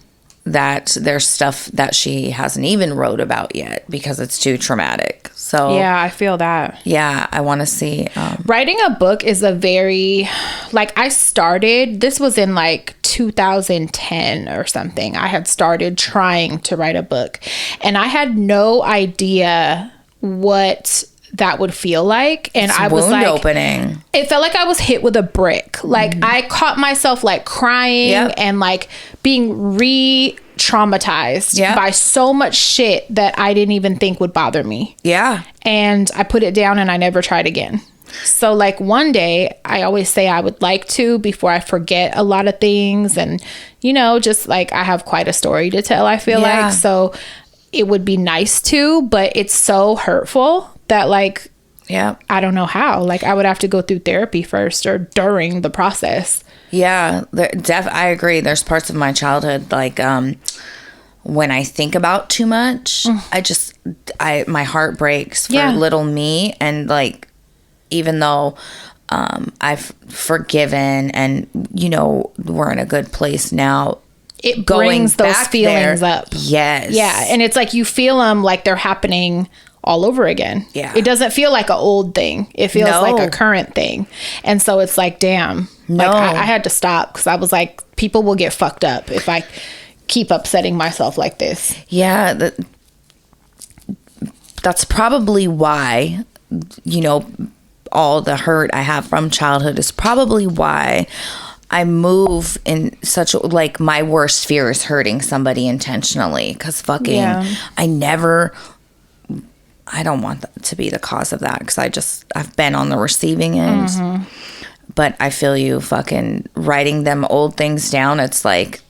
that there's stuff that she hasn't even wrote about yet because it's too traumatic. So yeah, I feel that. Yeah, I want to see. Writing a book is a very, like this was in like 2010 or something. I had started trying to write a book and I had no idea what that would feel like. And I was like, opening. It felt like I was hit with a brick. Like I caught myself like crying and like being re-traumatized by so much shit that I didn't even think would bother me. Yeah. And I put it down and I never tried again. So like one day, I always say I would like to before I forget a lot of things. And, you know, just like I have quite a story to tell, I feel like. So it would be nice to, but it's so hurtful that like, I don't know how. Like I would have to go through therapy first or during the process. Yeah, I agree. There's parts of my childhood, like when I think about too much, my heart breaks for little me. And like, even though I've forgiven and, you know, we're in a good place now, it brings those feelings up. Yes. Yeah. And it's like you feel them like they're happening all over again. Yeah. It doesn't feel like an old thing. It feels like a current thing. And so it's like, damn. No. Like I had to stop because I was like, people will get fucked up if I keep upsetting myself like this. Yeah. That's probably why, you know, all the hurt I have from childhood is probably why I move in such like my worst fear is hurting somebody intentionally. Because I don't want that to be the cause of that because I've been on the receiving end. Mm-hmm. But I feel you fucking writing them old things down. It's like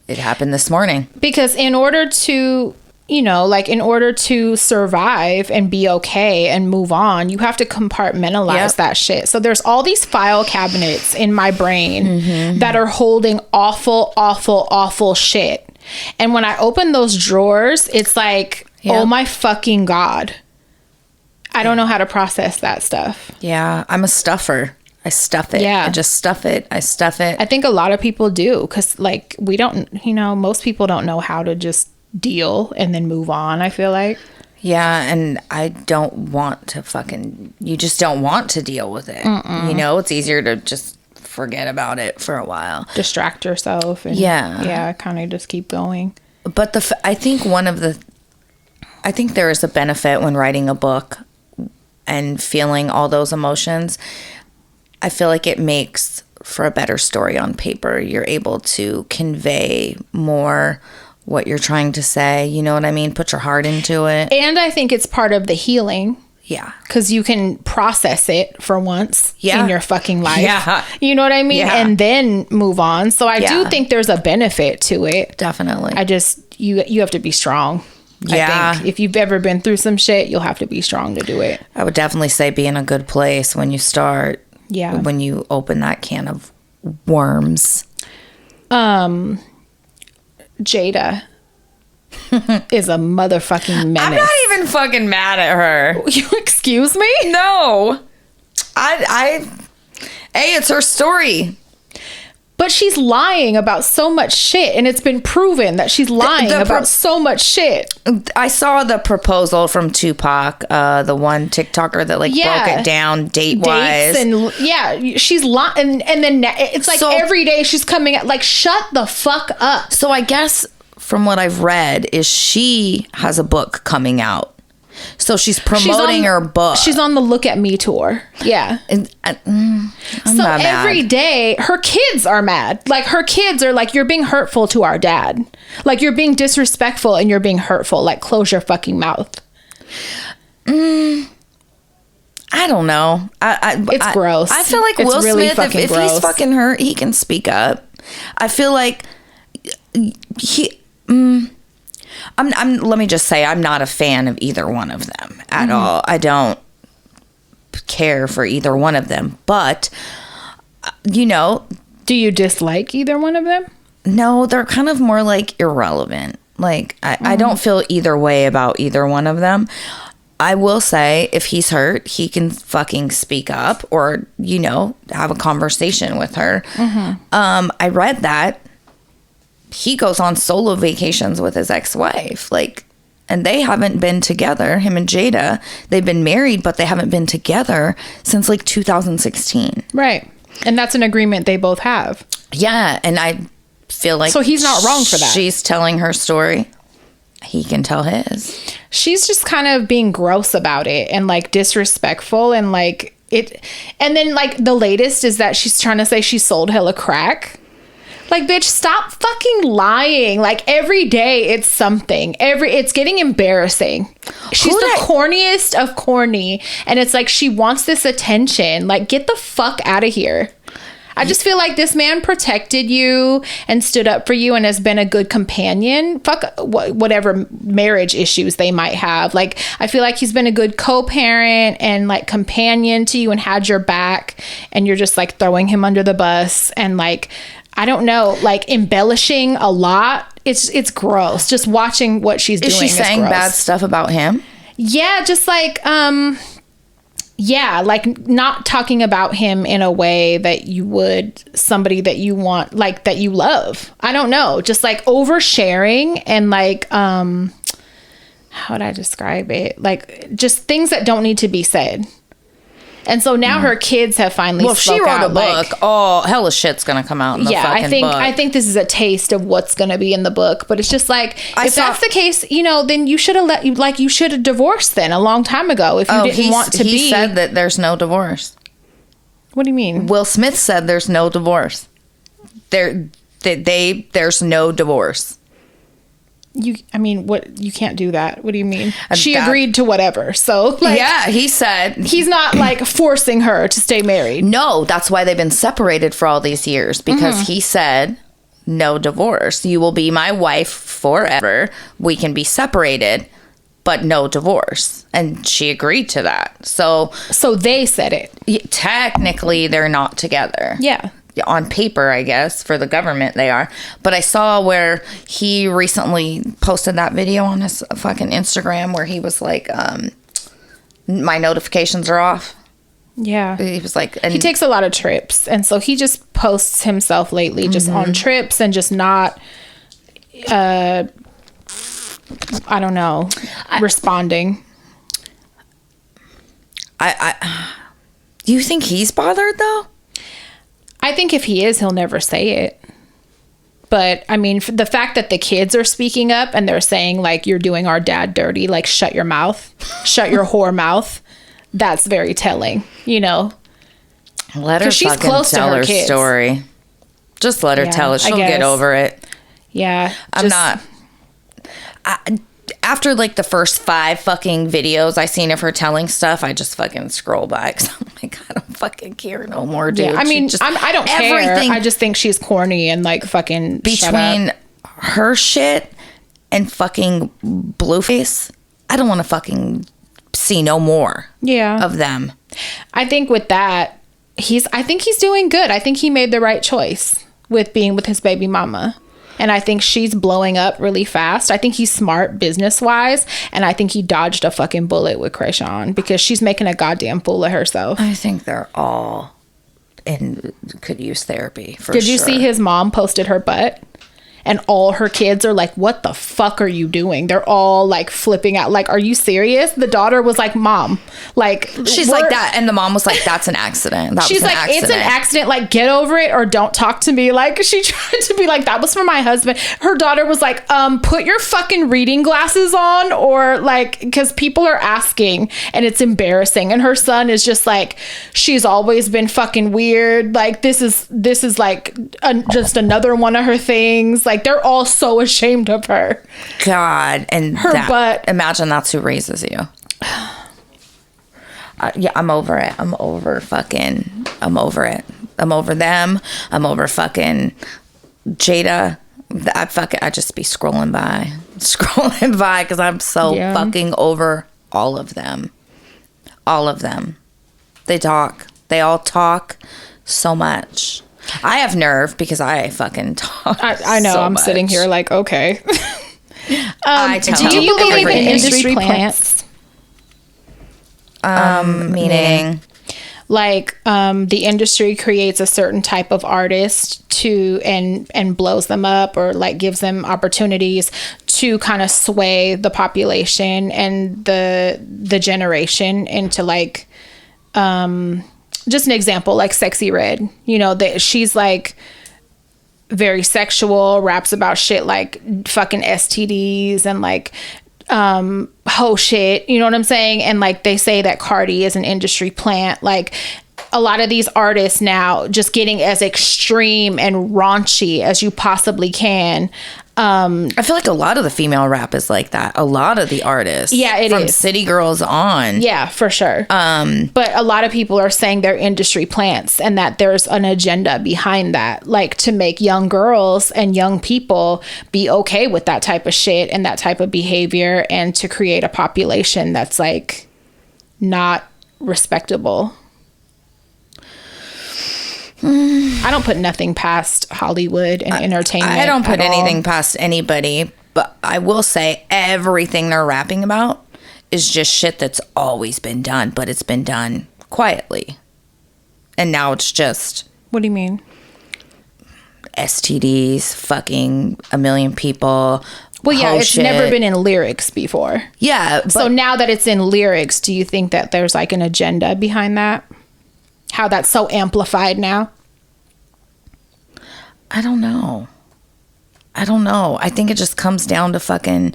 it happened this morning. Because in order to, you know, like in order to survive and be okay and move on, you have to compartmentalize that shit. So there's all these file cabinets in my brain that are holding awful, awful, awful shit. And when I open those drawers, it's like, oh my fucking God. I don't know how to process that stuff. Yeah, I'm a stuffer. I stuff it. Yeah. I just stuff it. I stuff it. I think a lot of people do because, like, we don't, you know, most people don't know how to just deal and then move on, I feel like. Yeah, and I don't want to you just don't want to deal with it. Mm-mm. You know, it's easier to just forget about it for a while. Distract yourself. And yeah, kind of just keep going. But I think there is a benefit when writing a book and feeling all those emotions. I feel like it makes for a better story on paper. You're able to convey more what you're trying to say. You know what I mean? Put your heart into it. And I think it's part of the healing. Yeah. Because you can process it for once in your fucking life. Yeah. You know what I mean? Yeah. And then move on. So I do think there's a benefit to it. Definitely. I just, you have to be strong. Yeah. I think if you've ever been through some shit, you'll have to be strong to do it. I would definitely say be in a good place when you start. Yeah. When you open that can of worms. Jada is a motherfucking menace. I'm not even fucking mad at her. You excuse me? No. Hey, it's her story. But she's lying about so much shit, and it's been proven that she's lying about so much shit. I saw the proposal from Tupac, the one TikToker that broke it down date-wise. And she's lying, and then it's like every day she's coming out like, shut the fuck up. So I guess from what I've read is she has a book coming out. So she's promoting her book. She's on the Look at Me tour. Yeah. And I'm so not mad. Every day her kids are mad. Like her kids are like, you're being hurtful to our dad. Like you're being disrespectful and you're being hurtful. Like close your fucking mouth. I don't know. It's gross. I feel like it's Will really Smith, if he's fucking hurt, he can speak up. I feel like let me just say, I'm not a fan of either one of them at all. I don't care for either one of them. But, do you dislike either one of them? No, they're kind of more like irrelevant. Like, I don't feel either way about either one of them. I will say, if he's hurt, he can fucking speak up or, have a conversation with her. I read that he goes on solo vacations with his ex-wife, and they haven't been together, him and Jada. They've been married, but they haven't been together since 2016. Right. And that's an agreement they both have. Yeah. And I feel like... So he's not wrong for that. She's telling her story. He can tell his. She's just kind of being gross about it and disrespectful and it. And then the latest is that she's trying to say she sold hella crack. Bitch, stop fucking lying. Every day it's something. It's getting embarrassing. She's the corniest of corny. And it's she wants this attention. Get the fuck out of here. I just feel like this man protected you and stood up for you and has been a good companion. Fuck whatever marriage issues they might have. I feel like he's been a good co-parent and companion to you and had your back. And you're just throwing him under the bus and I don't know, embellishing a lot. It's gross. Just watching what she's doing. Is she saying bad stuff about him? Yeah, just not talking about him in a way that you would somebody that you want, that you love. I don't know. Just oversharing and how would I describe it? Just things that don't need to be said. And so now her kids have finally spoke she wrote out, a book. Hella shit's gonna come out in the fucking book. I think this is a taste of what's gonna be in the book. But it's just if that's the case, then you should have you should have divorced then a long time ago if you didn't want to be. He said that there's no divorce. What do you mean? Will Smith said there's no divorce. There's no divorce. What? You can't do that. What do you mean? She agreed to whatever. So, yeah, he said he's not forcing her to stay married. No, that's why they've been separated for all these years because he said no divorce. You will be my wife forever. We can be separated, but no divorce. And she agreed to that. So they said it. Technically, they're not together. Yeah. On paper, I guess, for the government they are. But I saw where he recently posted that video on his fucking Instagram where he was my notifications are off. Yeah. He was he takes a lot of trips. And so he just posts himself lately just on trips and just not, I don't know, responding. Do you think he's bothered though? I think if he is, he'll never say it. But I mean, the fact that the kids are speaking up and they're saying like, you're doing our dad dirty, like shut your mouth, shut your whore mouth. That's very telling, you know. Let her she's close tell to her kids. Story. Just let her tell it. She'll get over it. Yeah. I'm not. After like the first 5 fucking videos I seen of her telling stuff, I just fucking scroll by because I'm like, I don't fucking care no more, dude. Yeah, I mean, I don't care. I just think she's corny and like fucking between her shit and fucking Blueface. I don't want to fucking see no more. Of them. I think with that, I think he's doing good. I think he made the right choice with being with his baby mama. And I think she's blowing up really fast. I think he's smart business-wise. And I think he dodged a fucking bullet with Krayshawn because she's making a goddamn fool of herself. I think they're all could use therapy, for Did you see his mom posted her butt? And all her kids are like, what the fuck are you doing? They're all like flipping out. Like, are you serious? The daughter was like, Mom, like, she's like that. And the mom was like, that's an accident. She's like, it's an accident. Like, get over it or don't talk to me. Like, she tried to be like, that was for my husband. Her daughter was like, put your fucking reading glasses on, or like, because people are asking and it's embarrassing. And her son is just like, she's always been fucking weird. Like, this is like just another one of her things. Like, they're all so ashamed of her. God. And her butt. Imagine that's who raises you. Yeah, I'm over it. I'm over it. I'm over them. I'm over fucking Jada. I just be scrolling by because I'm so fucking over all of them. All of them. They all talk so much. I have nerve because I fucking talk. I know. So I'm much. Sitting here like, okay. Do you believe in industry plants? Meaning? Like, the industry creates a certain type of artist and blows them up, or like gives them opportunities to kind of sway the population and the generation into like, just an example, like Sexy Red, you know, that she's like very sexual, raps about shit like fucking STDs and like hoe shit, you know what I'm saying? And like they say that Cardi is an industry plant. Like, a lot of these artists now just getting as extreme and raunchy as you possibly can. I feel like a lot of the female rap is like that. A lot of the artists. Yeah, it from is. City Girls on. Yeah, for sure. But a lot of people are saying they're industry plants and that there's an agenda behind that. Like, to make young girls and young people be okay with that type of shit and that type of behavior, and to create a population that's like not respectable. I don't put nothing past Hollywood and entertainment. I don't put anything past anybody, but I will say everything they're rapping about is just shit that's always been done, but it's been done quietly. And now it's just... What do you mean? STDs, fucking a million people. Well, yeah, it's never been in lyrics before. Yeah. So now that it's in lyrics, do you think that there's like an agenda behind that? How that's so amplified now? I don't know. I think it just comes down to fucking...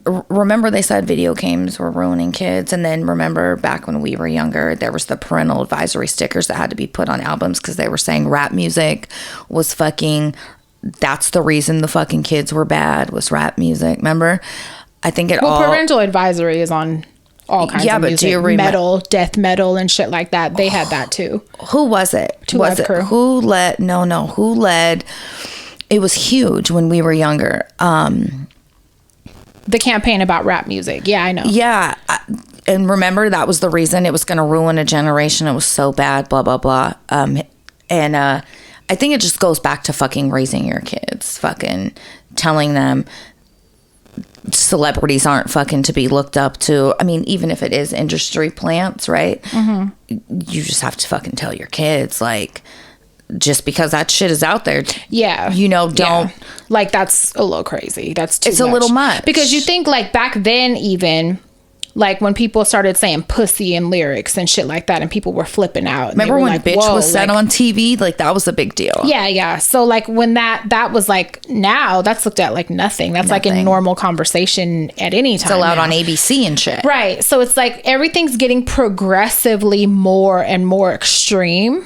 Remember they said video games were ruining kids? And then remember back when we were younger, there was the parental advisory stickers that had to be put on albums because they were saying rap music was fucking... That's the reason the fucking kids were bad, was rap music. Remember? I think parental advisory is on... all kinds of music, do you metal, death metal, and shit like that. They had that too. Who was it? Crew. Who led? No. Who led? It was huge when we were younger. The campaign about rap music. Yeah, I know. Yeah. And remember, that was the reason it was going to ruin a generation. It was so bad, blah, blah, blah. And I think it just goes back to fucking raising your kids, fucking telling them celebrities aren't fucking to be looked up to. I mean, even if it is industry plants, right? Mm-hmm. You just have to fucking tell your kids, like, just because that shit is out there. Yeah. You know, don't. Yeah. Like, that's a little crazy. That's too It's much. a little much. Because you think, like, back then even, Like when people started saying pussy in lyrics and shit like that, and people were flipping out. Remember when like, bitch was said on TV? Like that was a big deal. Yeah. So like when that was like, now that's looked at like nothing. That's like a normal conversation at any time. It's allowed on ABC and shit. Right. So it's like everything's getting progressively more and more extreme.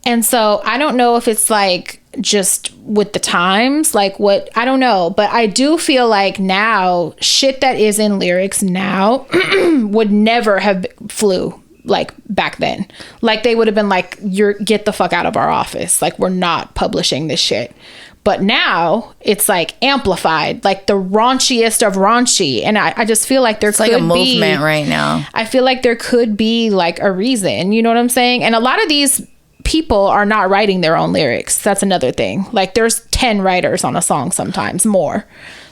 And so I don't know if it's like just with the times, like what, I don't know, but I do feel like now shit that is in lyrics now would never have flew like back then. Like they would have been like, get the fuck out of our office. Like we're not publishing this shit. But now it's like amplified, like the raunchiest of raunchy. And I just feel like there's like a movement right now. I feel like there could be like a reason, you know what I'm saying? And a lot of these people are not writing their own lyrics. That's another thing. Like there's 10 writers on a song, sometimes more.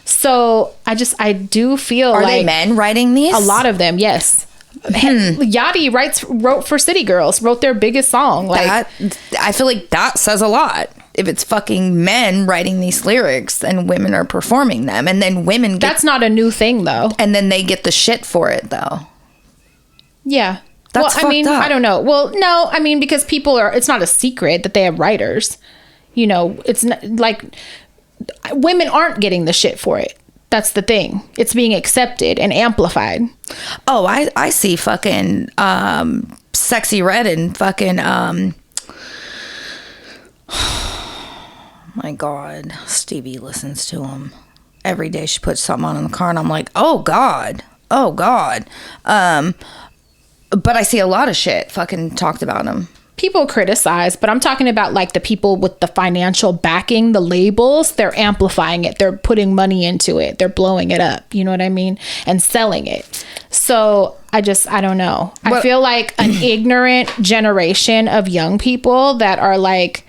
So I do feel like, are they men writing these? A lot of them, yes. Yachty wrote for City Girls, wrote their biggest song. Like that, I feel like that says a lot. If it's fucking men writing these lyrics and women are performing them, and then women that's not a new thing though. And then they get the shit for it though. Yeah. That's well, I mean, up. I don't know. Well, no, I mean, because it's not a secret that they have writers. You know, it's not like women aren't getting the shit for it. That's the thing. It's being accepted and amplified. Oh, I see fucking Sexy Red and fucking my God, Stevie listens to him every day. She puts something on in the car, and I'm like, oh God. But I see a lot of shit fucking talked about him. People criticize, but I'm talking about like the people with the financial backing, the labels, they're amplifying it. They're putting money into it. They're blowing it up. You know what I mean? And selling it. So I don't know. I feel like an ignorant generation of young people that are like,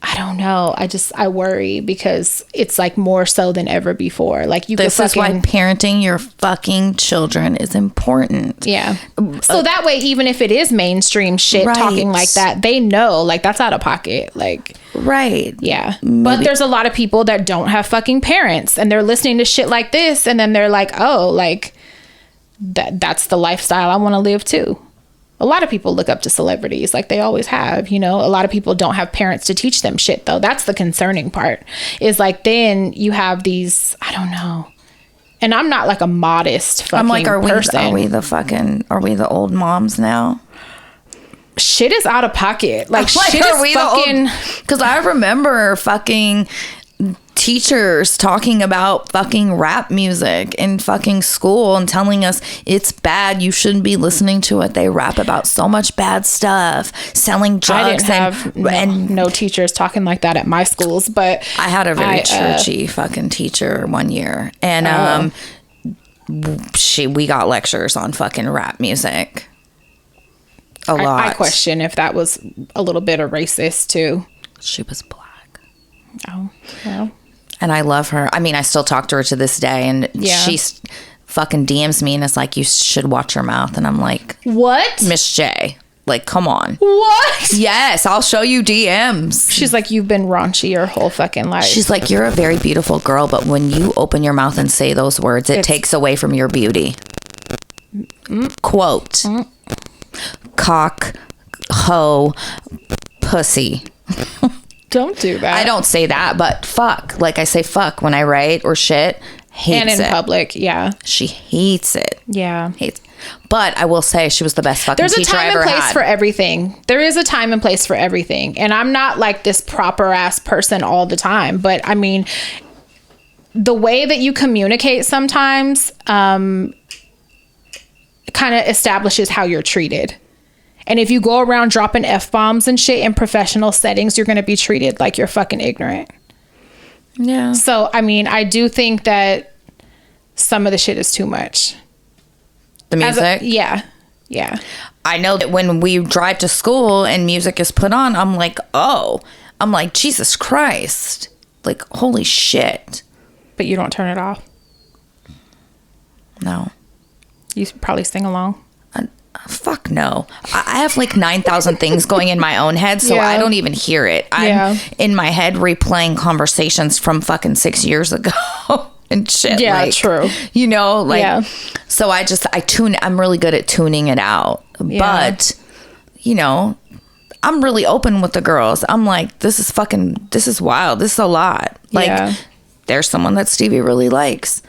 I don't know. I worry because it's like more so than ever before. Like this is why parenting your fucking children is important. Yeah. So that way, even if it is mainstream shit talking like that, they know like that's out of pocket. Like, right. Yeah. Maybe. But there's a lot of people that don't have fucking parents and they're listening to shit like this. And then they're like, oh, like that's the lifestyle I want to live too. A lot of people look up to celebrities like they always have, you know. A lot of people don't have parents to teach them shit though. That's the concerning part is like then you have these, I don't know. And I'm not like a modest fucking person. Are we the old moms now? Shit is out of pocket. Like shit is fucking. Because I remember fucking teachers talking about fucking rap music in fucking school and telling us it's bad, you shouldn't be listening to it, they rap about so much bad stuff, selling drugs. I didn't have no teachers talking like that at my schools, but I had a very churchy fucking teacher one year, and we got lectures on fucking rap music a lot. I question if that was a little bit of racist too. She was black. Oh, well. And I love her. I mean, I still talk to her to this day, and she fucking DMs me and it's like, you should watch your mouth. And I'm like, what? Miss J, like, come on. What? Yes, I'll show you DMs. She's like, you've been raunchy your whole fucking life. She's like, you're a very beautiful girl, but when you open your mouth and say those words, it takes away from your beauty. Quote, cock, hoe, pussy. Don't do that. I don't say that, but fuck. Like I say fuck when I write or shit. Hates and in it. Public, yeah. She hates it. Yeah. Hates. But I will say she was the best fucking teacher I ever had. There's a time and place for everything. There is a time and place for everything. And I'm not like this proper ass person all the time. But I mean, the way that you communicate sometimes kind of establishes how you're treated. And if you go around dropping F-bombs and shit in professional settings, you're going to be treated like you're fucking ignorant. Yeah. So, I mean, I do think that some of the shit is too much. The music? Yeah. Yeah. I know that when we drive to school and music is put on, I'm like, Jesus Christ. Like, holy shit. But you don't turn it off? No. You probably sing along? Fuck no. I have like 9,000 things going in my own head, so I don't even hear it. I'm in my head replaying conversations from fucking 6 years ago. and shit. Yeah, like, true. You know, like, so I'm really good at tuning it out. Yeah. But, you know, I'm really open with the girls. I'm like, this is wild. This is a lot. Like, there's someone that Stevie really likes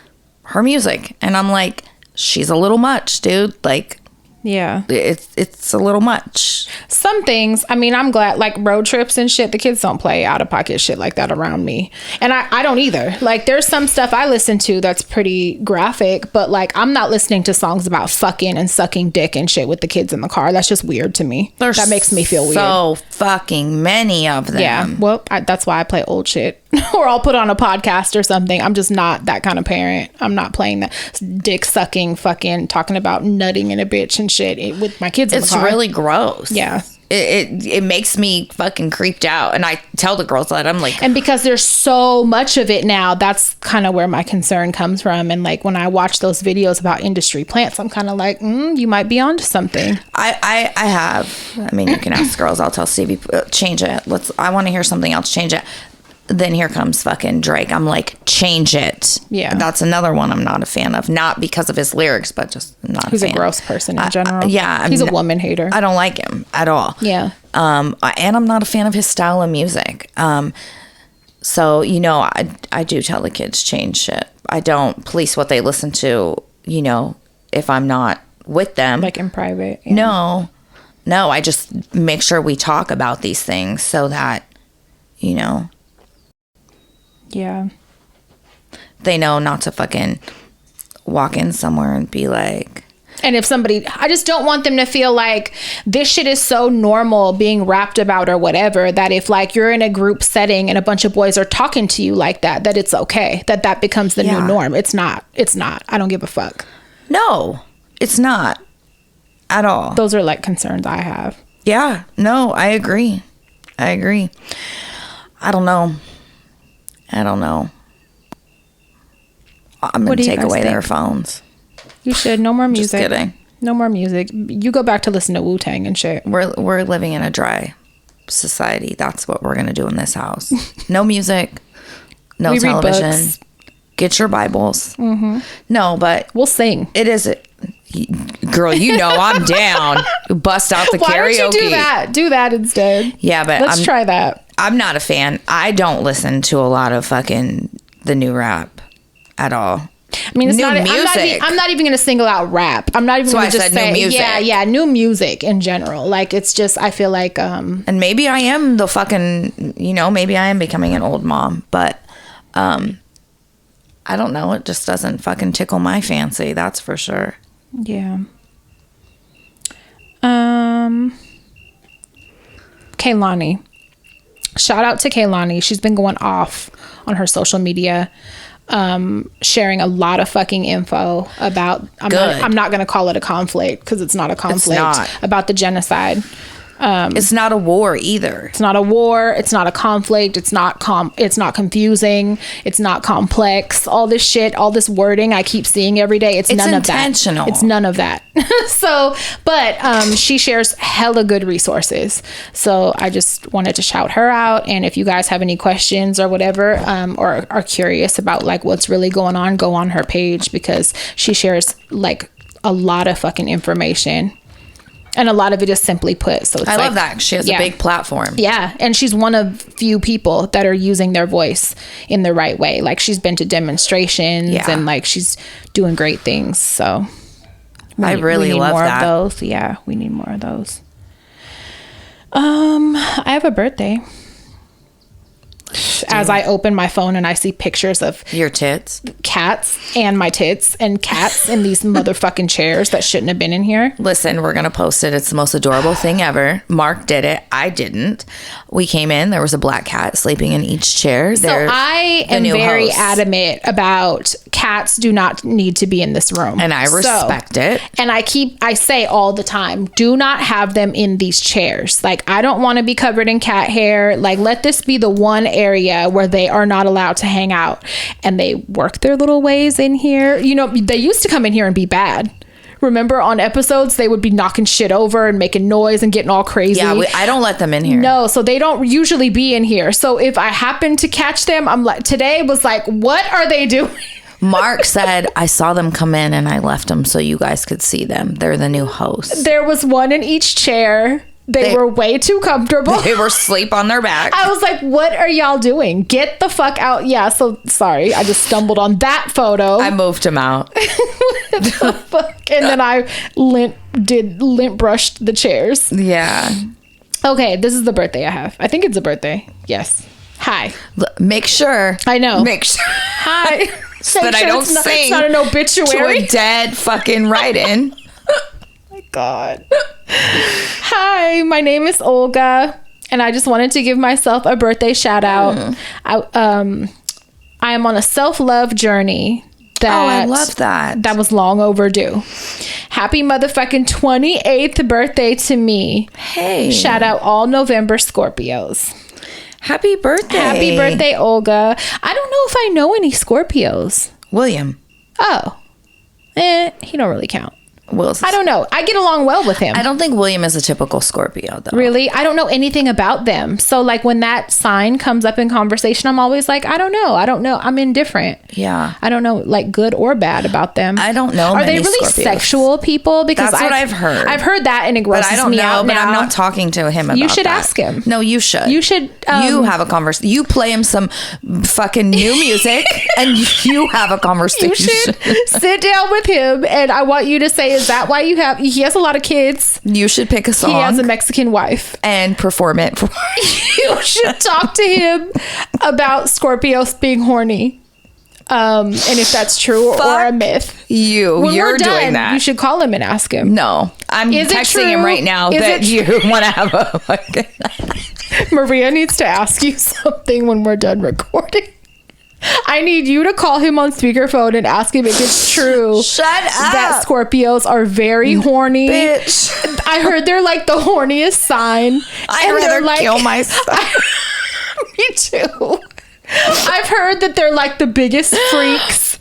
her music. And I'm like, she's a little much, dude. Like, yeah, it's a little much. Some things, I mean, I'm glad, like road trips and shit, the kids don't play out of pocket shit like that around me. And I don't either. Like, there's some stuff I listen to that's pretty graphic, but like, I'm not listening to songs about fucking and sucking dick and shit with the kids in the car. That's just weird to me. That makes me feel weird. So fucking many of them. Yeah, well, that's why I play old shit. Or I'll put on a podcast or something. I'm just not that kind of parent. I'm not playing that dick sucking, fucking talking about nutting in a bitch and shit with my kids in the car. It's really gross. Yeah. It makes me fucking creeped out. And I tell the girls that. I'm like... And because there's so much of it now, that's kind of where my concern comes from. And like when I watch those videos about industry plants, I'm kind of like, you might be onto something. I have. I mean, you can ask girls. I'll tell Stevie, change it. I want to hear something else. Change it. Then here comes fucking Drake. I'm like, change it. Yeah. That's another one I'm not a fan of. Not because of his lyrics, but just not He's a fan. A gross person in general. Yeah. He's a woman hater. I don't like him at all. Yeah. And I'm not a fan of his style of music. So, you know, I do tell the kids change shit. I don't police what they listen to, you know, if I'm not with them. Like in private. Yeah. No, I just make sure we talk about these things so that, you know... Yeah. They know not to fucking walk in somewhere and be like... And if somebody... I just don't want them to feel like this shit is so normal being rapped about or whatever, that if like you're in a group setting and a bunch of boys are talking to you like that it's okay. That becomes the new norm. It's not. I don't give a fuck. No, it's not. At all. Those are like concerns I have. Yeah. No, I agree. I don't know. I'm going to take away their phones. You should. No more music. Just kidding. No more music. You go back to listen to Wu-Tang and shit. We're living in a dry society. That's what we're going to do in this house. No music. No television. Get your Bibles. Mm-hmm. No, but... We'll sing. It is... Girl, you know I'm down. Bust out the karaoke. Why don't you do that? Do that instead. Yeah, but let's try that. I'm not a fan. I don't listen to a lot of fucking the new rap at all. I mean, it's new music. I'm not even going to single out rap. I'm not even going to just say, new music. Yeah, new music in general. Like, it's just, I feel like... And maybe I am the fucking, you know, maybe I am becoming an old mom, but I don't know. It just doesn't fucking tickle my fancy. That's for sure. Yeah. Kaylani. Shout out to Kaylani. She's been going off on her social media, sharing a lot of fucking info about... I'm not going to call it a conflict because it's not a conflict. About the genocide. It's not a war either. It's not a war. It's not a conflict. It's not confusing. It's not complex. All this shit, all this wording I keep seeing every day. It's none of that. It's intentional. It's none of that. So, but she shares hella good resources. So I just wanted to shout her out. And if you guys have any questions or whatever, or are curious about like what's really going on, go on her page because she shares like a lot of fucking information. And a lot of it is simply put. So it's I love that. She has a big platform. Yeah. And she's one of few people that are using their voice in the right way. Like she's been to demonstrations and like she's doing great things. So I really love more that. Of those. Yeah, we need more of those. I have a birthday. As I open my phone and I see pictures of your tits, cats, and my tits and cats in these motherfucking chairs that shouldn't have been in here. Listen, we're gonna post it. It's the most adorable thing ever. Mark did it. I didn't. We came in. There was a black cat sleeping in each chair. So I am very adamant about cats do not need to be in this room, and I respect it. And I say all the time, do not have them in these chairs. Like I don't want to be covered in cat hair. Like let this be the one area where they are not allowed to hang out, and they work their little ways in here. You know, they used to come in here and be bad. Remember on episodes, they would be knocking shit over and making noise and getting all crazy. Yeah, I don't let them in here. No, so they don't usually be in here. So if I happen to catch them, I'm like, today was like, what are they doing? Mark said, I saw them come in and I left them so you guys could see them. They're the new hosts. There was one in each chair. They were way too comfortable. They were asleep on their back. I was like, what are y'all doing? Get the fuck out. Yeah, so sorry. I just stumbled on that photo. I moved him out. The fuck? And then I lint brushed the chairs. Yeah. Okay, this is the birthday I have. I think it's a birthday. Yes. Hi. Make sure. I know. Make sure. Hi. So that I don't sing. It's not an obituary. To a dead fucking write-in. God. Hi, my name is Olga, and I just wanted to give myself a birthday shout out. I am on a self-love journey I love that. That was long overdue. Happy motherfucking 28th birthday to me. Hey. Shout out all November Scorpios. Happy birthday. Happy birthday, Olga. I don't know if I know any Scorpios. William. Oh. He don't really count. Will's. I don't know. I get along well with him. I don't think William is a typical Scorpio, though. Really? I don't know anything about them. So, like, when that sign comes up in conversation, I'm always like, I don't know. I'm indifferent. Yeah. I don't know, like, good or bad about them. I don't know. Are they really Scorpios. Sexual people? Because that's what I've heard. I've heard that, and it grosses but I don't me know, out but now. I'm not talking to him about You should that. ask him. No, you should. You should. You have a conversation. You play him some fucking new music, and you have a conversation. You should sit down with him, and I want you to say, is that why you have... He has a lot of kids. You should pick a song. He has a Mexican wife. And perform it. You should talk to him about Scorpios being horny. And if that's true or a myth. When you're doing that. You should call him and ask him. No. I'm texting him right now that you want to have a fucking... Maria needs to ask you something when we're done recording. I need you to call him on speakerphone and ask him if it's true. Shut up. That Scorpios are very horny. Bitch. I heard they're like the horniest sign. I'd rather kill myself. Me too. I've heard that they're like the biggest freaks,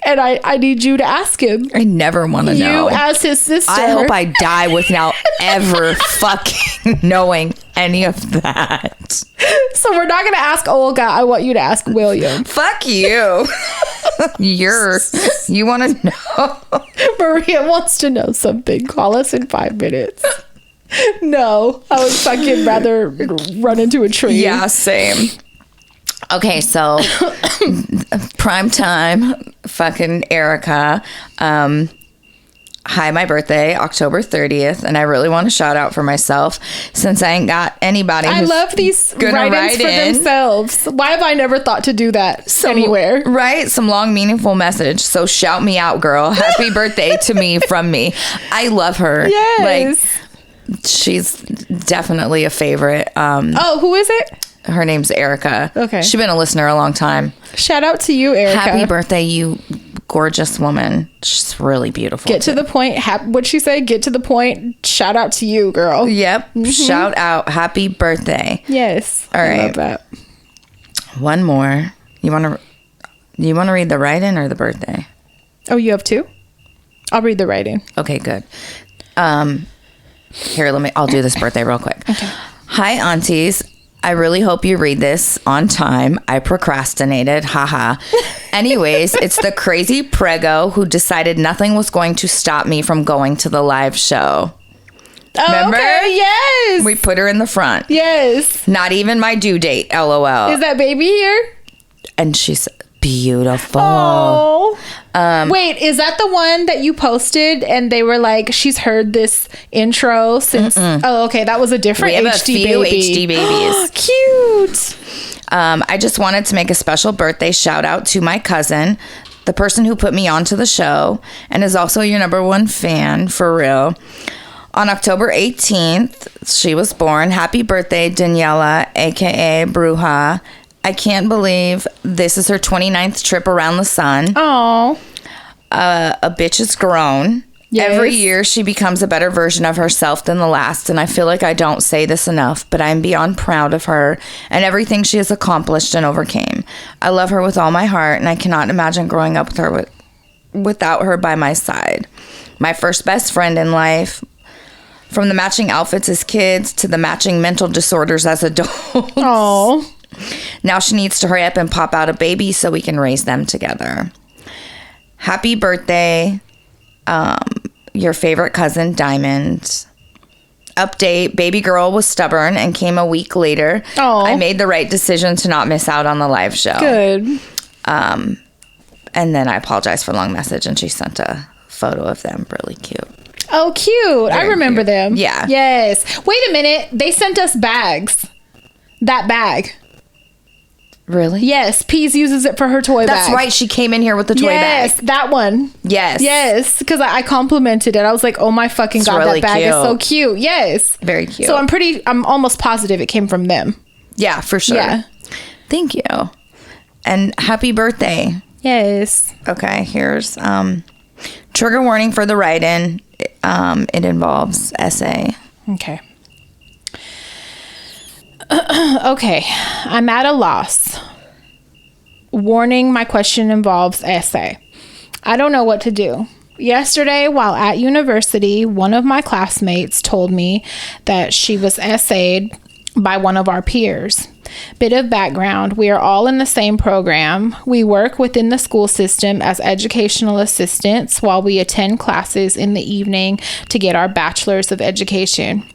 and I need you to ask him. I never want to know. You as his sister. I hope I die without ever fucking knowing any of that. So we're not going to ask Olga. I want you to ask William. Fuck you. You want to know? Maria wants to know something. Call us in 5 minutes. No, I would fucking rather run into a tree. Yeah, same. Okay, so prime time, fucking Erica. Hi, my birthday, October 30th, and I really want to shout out for myself since I ain't got anybody who's I love these write-ins for themselves. Why have I never thought to do that anywhere? Right? Some long, meaningful message. So shout me out, girl. Happy birthday to me from me. I love her. Yes. Like, she's definitely a favorite. Who is it? Her name's Erica. Okay. She's been a listener a long time. Shout out to you, Erica. Happy birthday, you gorgeous woman. She's really beautiful. Get to the point. What'd she say? Get to the point. Shout out to you, girl. Yep. Mm-hmm. Shout out. Happy birthday. Yes. All right. I love that. One more. You want to read the write-in or the birthday? Oh, you have two? I'll read the write-in. Okay, good. Here, I'll do this birthday real quick. Okay. Hi, aunties. I really hope you read this on time. I procrastinated. Haha. Anyways, it's the crazy prego who decided nothing was going to stop me from going to the live show. Oh, remember? okay, yes. We put her in the front. Yes. Not even my due date, LOL. Is that baby here? And she's beautiful. Oh. Wait, is that the one that you posted and they were like, she's heard this intro since... Oh, okay. That was a different we have HD a few baby. HD babies. Cute. I just wanted to make a special birthday shout out to my cousin, the person who put me onto the show and is also your number one fan, for real. On October 18th, she was born. Happy birthday, Daniela, a.k.a. Bruja. I can't believe this is her 29th trip around the sun. Oh. A bitch is grown. Yes. Every year she becomes a better version of herself than the last, and I feel like I don't say this enough, but I'm beyond proud of her and everything she has accomplished and overcame. I love her with all my heart, and I cannot imagine growing up with her without her by my side. My first best friend in life, from the matching outfits as kids to the matching mental disorders as adults. Oh. Now she needs to hurry up and pop out a baby so we can raise them together. happy birthday, your favorite cousin, Diamond. Update, baby girl was stubborn and came a week later. Oh. I made the right decision to not miss out on the live show. Good. And then I apologized for the long message, and she sent a photo of them. Really cute. Oh, cute. I remember cute. them. Yeah. Yes. Wait a minute. They sent us bags. That bag. Really? Yes. Peas uses it for her toy bag. That's right. She came in here with the toy bag. Yes, that one. Yes. Yes. Because I complimented it. I was like, oh my fucking God, really that bag cute. is so cute. Yes. Very cute. So I'm almost positive it came from them. Yeah, for sure. Yeah. Thank you. And happy birthday. Yes. Okay, here's trigger warning for the write-in. It involves essay. Okay. Okay. I'm at a loss. Warning, my question involves essay. I don't know what to do. Yesterday, while at university, one of my classmates told me that she was essayed by one of our peers. Bit of background, we are all in the same program. We work within the school system as educational assistants while we attend classes in the evening to get our bachelor's of education.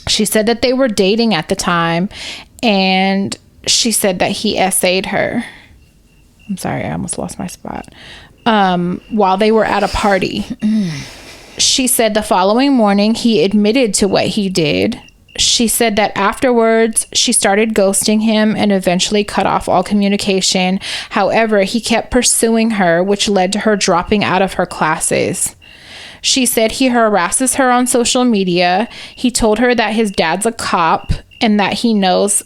She said that they were dating at the time, and she said that he essayed her. I'm sorry, I almost lost my spot. While they were at a party. She said the following morning he admitted to what he did. She said that afterwards she started ghosting him and eventually cut off all communication. However, he kept pursuing her, which led to her dropping out of her classes. She said he harasses her on social media. He told her that his dad's a cop and that he knows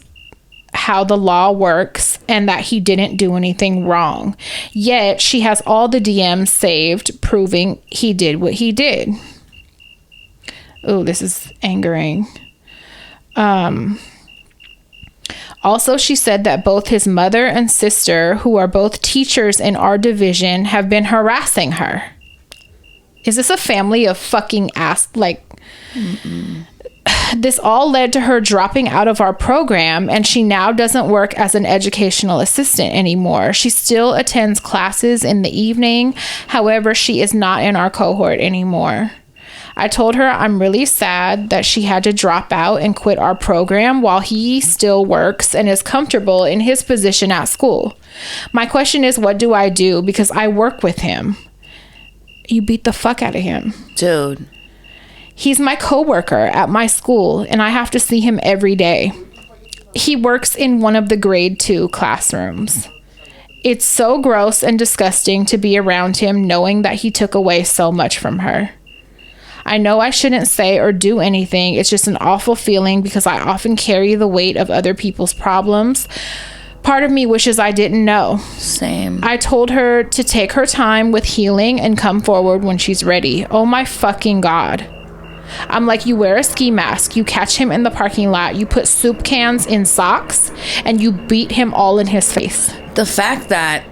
how the law works and that he didn't do anything wrong. Yet she has all the DMs saved proving he did what he did. Oh, this is angering. Also, she said that both his mother and sister, who are both teachers in our division, have been harassing her. Is this a family of fucking ass? This all led to her dropping out of our program, and she now doesn't work as an educational assistant anymore. She still attends classes in the evening. However, she is not in our cohort anymore. I told her I'm really sad that she had to drop out and quit our program while he still works and is comfortable in his position at school. My question is, what do I do? Because I work with him. You beat the fuck out of him. Dude. He's my coworker at my school, and I have to see him every day. He works in one of the grade 2 classrooms. It's so gross and disgusting to be around him knowing that he took away so much from her. I know I shouldn't say or do anything. It's just an awful feeling because I often carry the weight of other people's problems. Part of me wishes I didn't know. Same. I told her to take her time with healing and come forward when she's ready. Oh my fucking God. I'm like, you wear a ski mask, you catch him in the parking lot, you put soup cans in socks, and you beat him all in his face. The fact that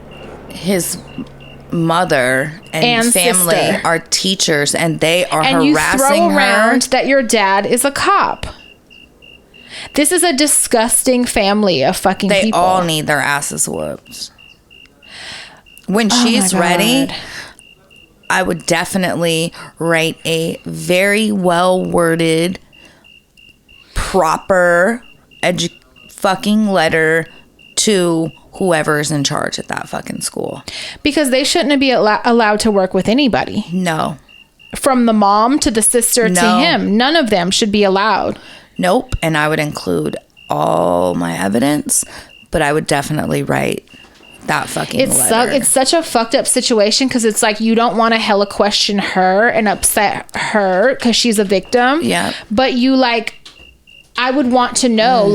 his mother and family sister are teachers and they are and harassing her. And you throw around that your dad is a cop. This is a disgusting family of fucking people. They all need their asses whooped. When she's ready, I would definitely write a very well-worded, proper fucking letter to whoever's in charge at that fucking school. Because they shouldn't be allowed to work with anybody. No. From the mom to the sister to him. None of them should be allowed. Nope. And I would include all my evidence, but I would definitely write that fucking letter. It's such a fucked up situation because it's like you don't want to hella question her and upset her because she's a victim. Yeah. But you I would want to know,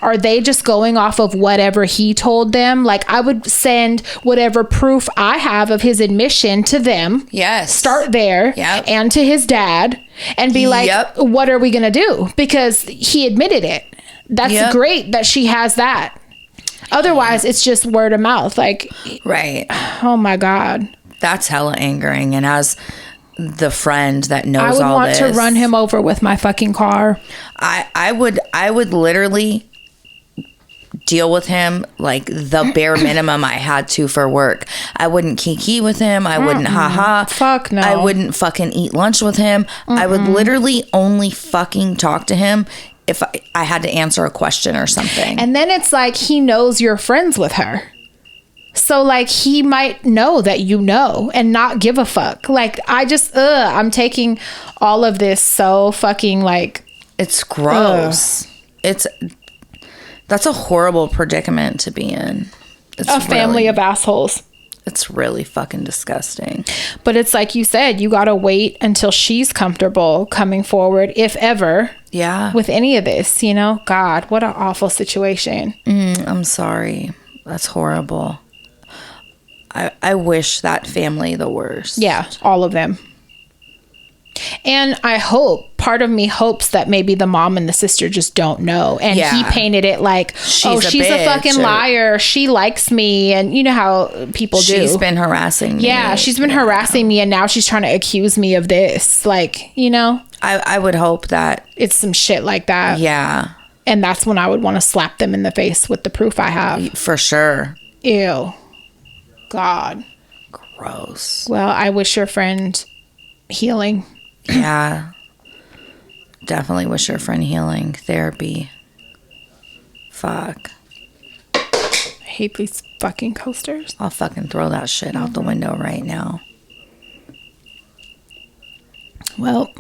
are they just going off of whatever he told them? Like, I would send whatever proof I have of his admission to them. Yes. Start there. Yep. And to his dad. And be like, what are we going to do? Because he admitted it. That's great that she has that. Otherwise, it's just word of mouth. Right. Oh, my God. That's hella angering. And as the friend that knows all this, I would want to run him over with my fucking car. I would literally deal with him like the bare minimum I had to for work. I wouldn't kiki with him. I wouldn't haha. Fuck no. I wouldn't fucking eat lunch with him. I would literally only fucking talk to him if I had to answer a question or something. And then it's like he knows you're friends with her. So like he might know that you know and not give a fuck. Like I just I'm taking all of this so fucking like it's gross. That's a horrible predicament to be in. It's a family of assholes. It's really fucking disgusting. But it's like you said, you got to wait until she's comfortable coming forward, if ever. Yeah. With any of this, you know? God, what an awful situation. I'm sorry. That's horrible. I wish that family the worst. Yeah, all of them. And I hope, part of me hopes that maybe the mom and the sister just don't know. And he painted it like, she's a fucking liar. She likes me. And you know how people do. She's been harassing me. Yeah, she's been harassing me. And now she's trying to accuse me of this. Like, you know? I would hope that. It's some shit like that. Yeah. And that's when I would want to slap them in the face with the proof I have. For sure. Ew. God. Gross. Well, I wish your friend healing. Yeah. Definitely wish your friend healing. Therapy. Fuck. I hate these fucking coasters. I'll fucking throw that shit out the window right now. Well,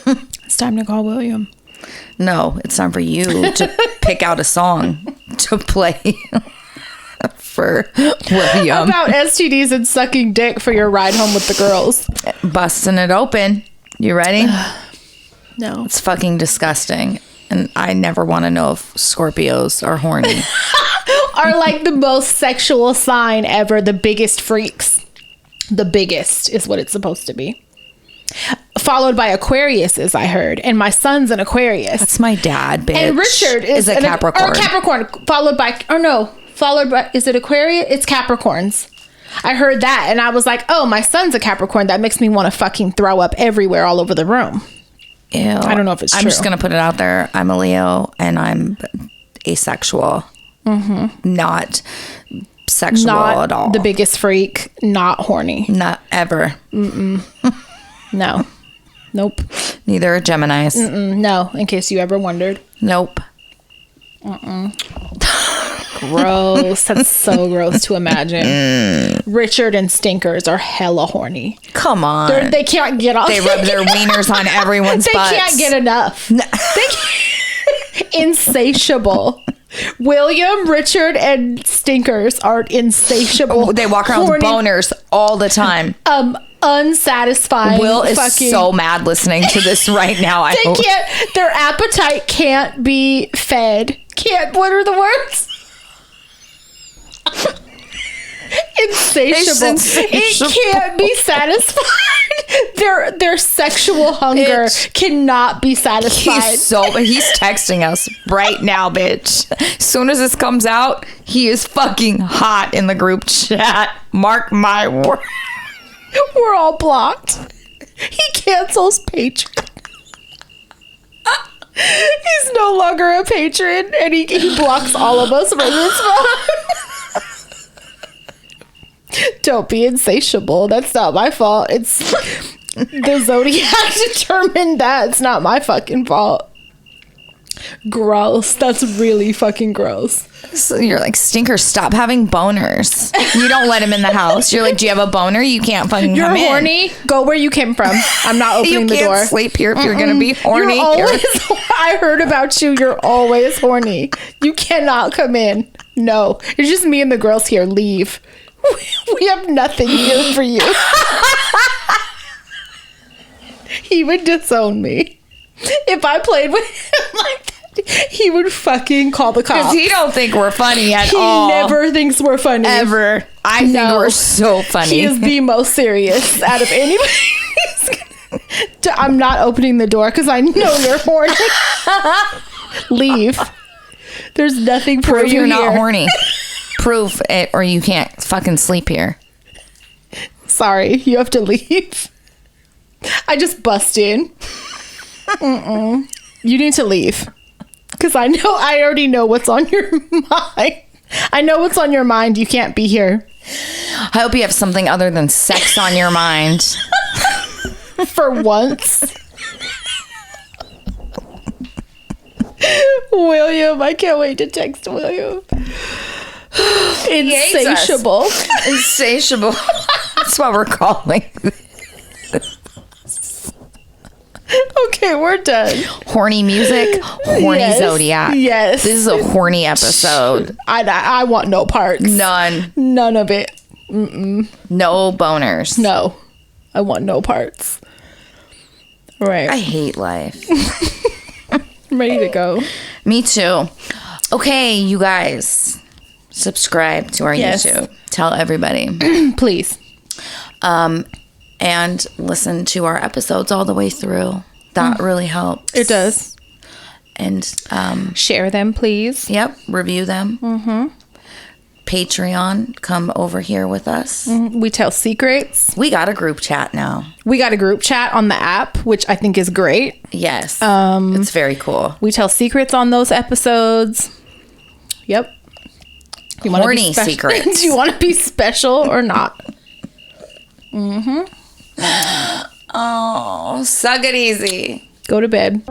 it's time to call William. No, it's time for you to pick out a song to play for William. About STDs and sucking dick for your ride home with the girls. Busting it open. You ready? No. It's fucking disgusting. And I never want to know if Scorpios are horny. Are like the most sexual sign ever. The biggest freaks. The biggest is what it's supposed to be. Followed by Aquariuses, I heard. And my son's an Aquarius. That's my dad, bitch. And Richard is a Capricorn. Or Capricorn. Followed by, is it Aquarius? It's Capricorns. I heard that and I was like, oh, my son's a Capricorn. That makes me want to fucking throw up everywhere all over the room. Ew. I don't know if it's true. I'm just going to put it out there. I'm a Leo and I'm asexual. Not sexual at all. The biggest freak. Not horny. Not ever. No. Nope. Neither are Geminis. No, in case you ever wondered. Nope. Gross. That's so gross to imagine. Richard and Stinkers are hella horny. Come on. They can't get off. They rub their wieners on everyone's butts. They can't get enough. Insatiable. William, Richard, and Stinkers are insatiable. They walk around with boners all the time. Unsatisfying. Will is so mad listening to this right now. Their appetite can't be fed. What are the words? Insatiable. It can't be satisfied. Their sexual hunger cannot be satisfied. He's texting us right now, bitch. As soon as this comes out, he is fucking hot in the group chat. Mark my word. We're all blocked. He cancels Patreon. He's no longer a patron, and he blocks all of us from this phone. Don't be insatiable. That's not my fault. It's the Zodiac determined that. It's not my fucking fault. Gross. That's really fucking gross. So you're like, Stinker, stop having boners. You don't let him in the house. You're like, do you have a boner? You can't fucking come in. You're horny? Go where you came from. I'm not opening the door. You can't sleep here if you're going to be horny. I heard about you. You're always horny. You cannot come in. No. It's just me and the girls here. Leave. We have nothing here for you. He would disown me. If I played with him like that, he would fucking call the cops. Because he don't think we're funny at all. He never thinks we're funny. Ever. I think we're so funny. He is the most serious out of anybody. I'm not opening the door because I know you're horny. Leave. There's nothing for Prove you you're here. not horny. Prove it or you can't fucking sleep here. Sorry, you have to leave. I just bust in. You need to leave. Because I already know what's on your mind. I know what's on your mind. You can't be here. I hope you have something other than sex on your mind. For once. William, I can't wait to text William. Insatiable. Insatiable. That's what we're calling. Okay, we're done. Horny music, horny Zodiac. Yes. This is a horny episode. I want no parts. None of it. Mm-mm. No boners. No. I want no parts. Right. I hate life. I'm ready to go. Me too. Okay, you guys. Subscribe to our YouTube. Tell everybody. Please. And listen to our episodes all the way through. That really helps. It does. And share them, please. Yep. Review them. Mm-hmm. Patreon, come over here with us. Mm-hmm. We tell secrets. We got a group chat now. We got a group chat on the app, which I think is great. Yes. It's very cool. We tell secrets on those episodes. Yep. Horny secrets. Do you want to be special or not? Mm-hmm. Oh, suck it easy. Go to bed.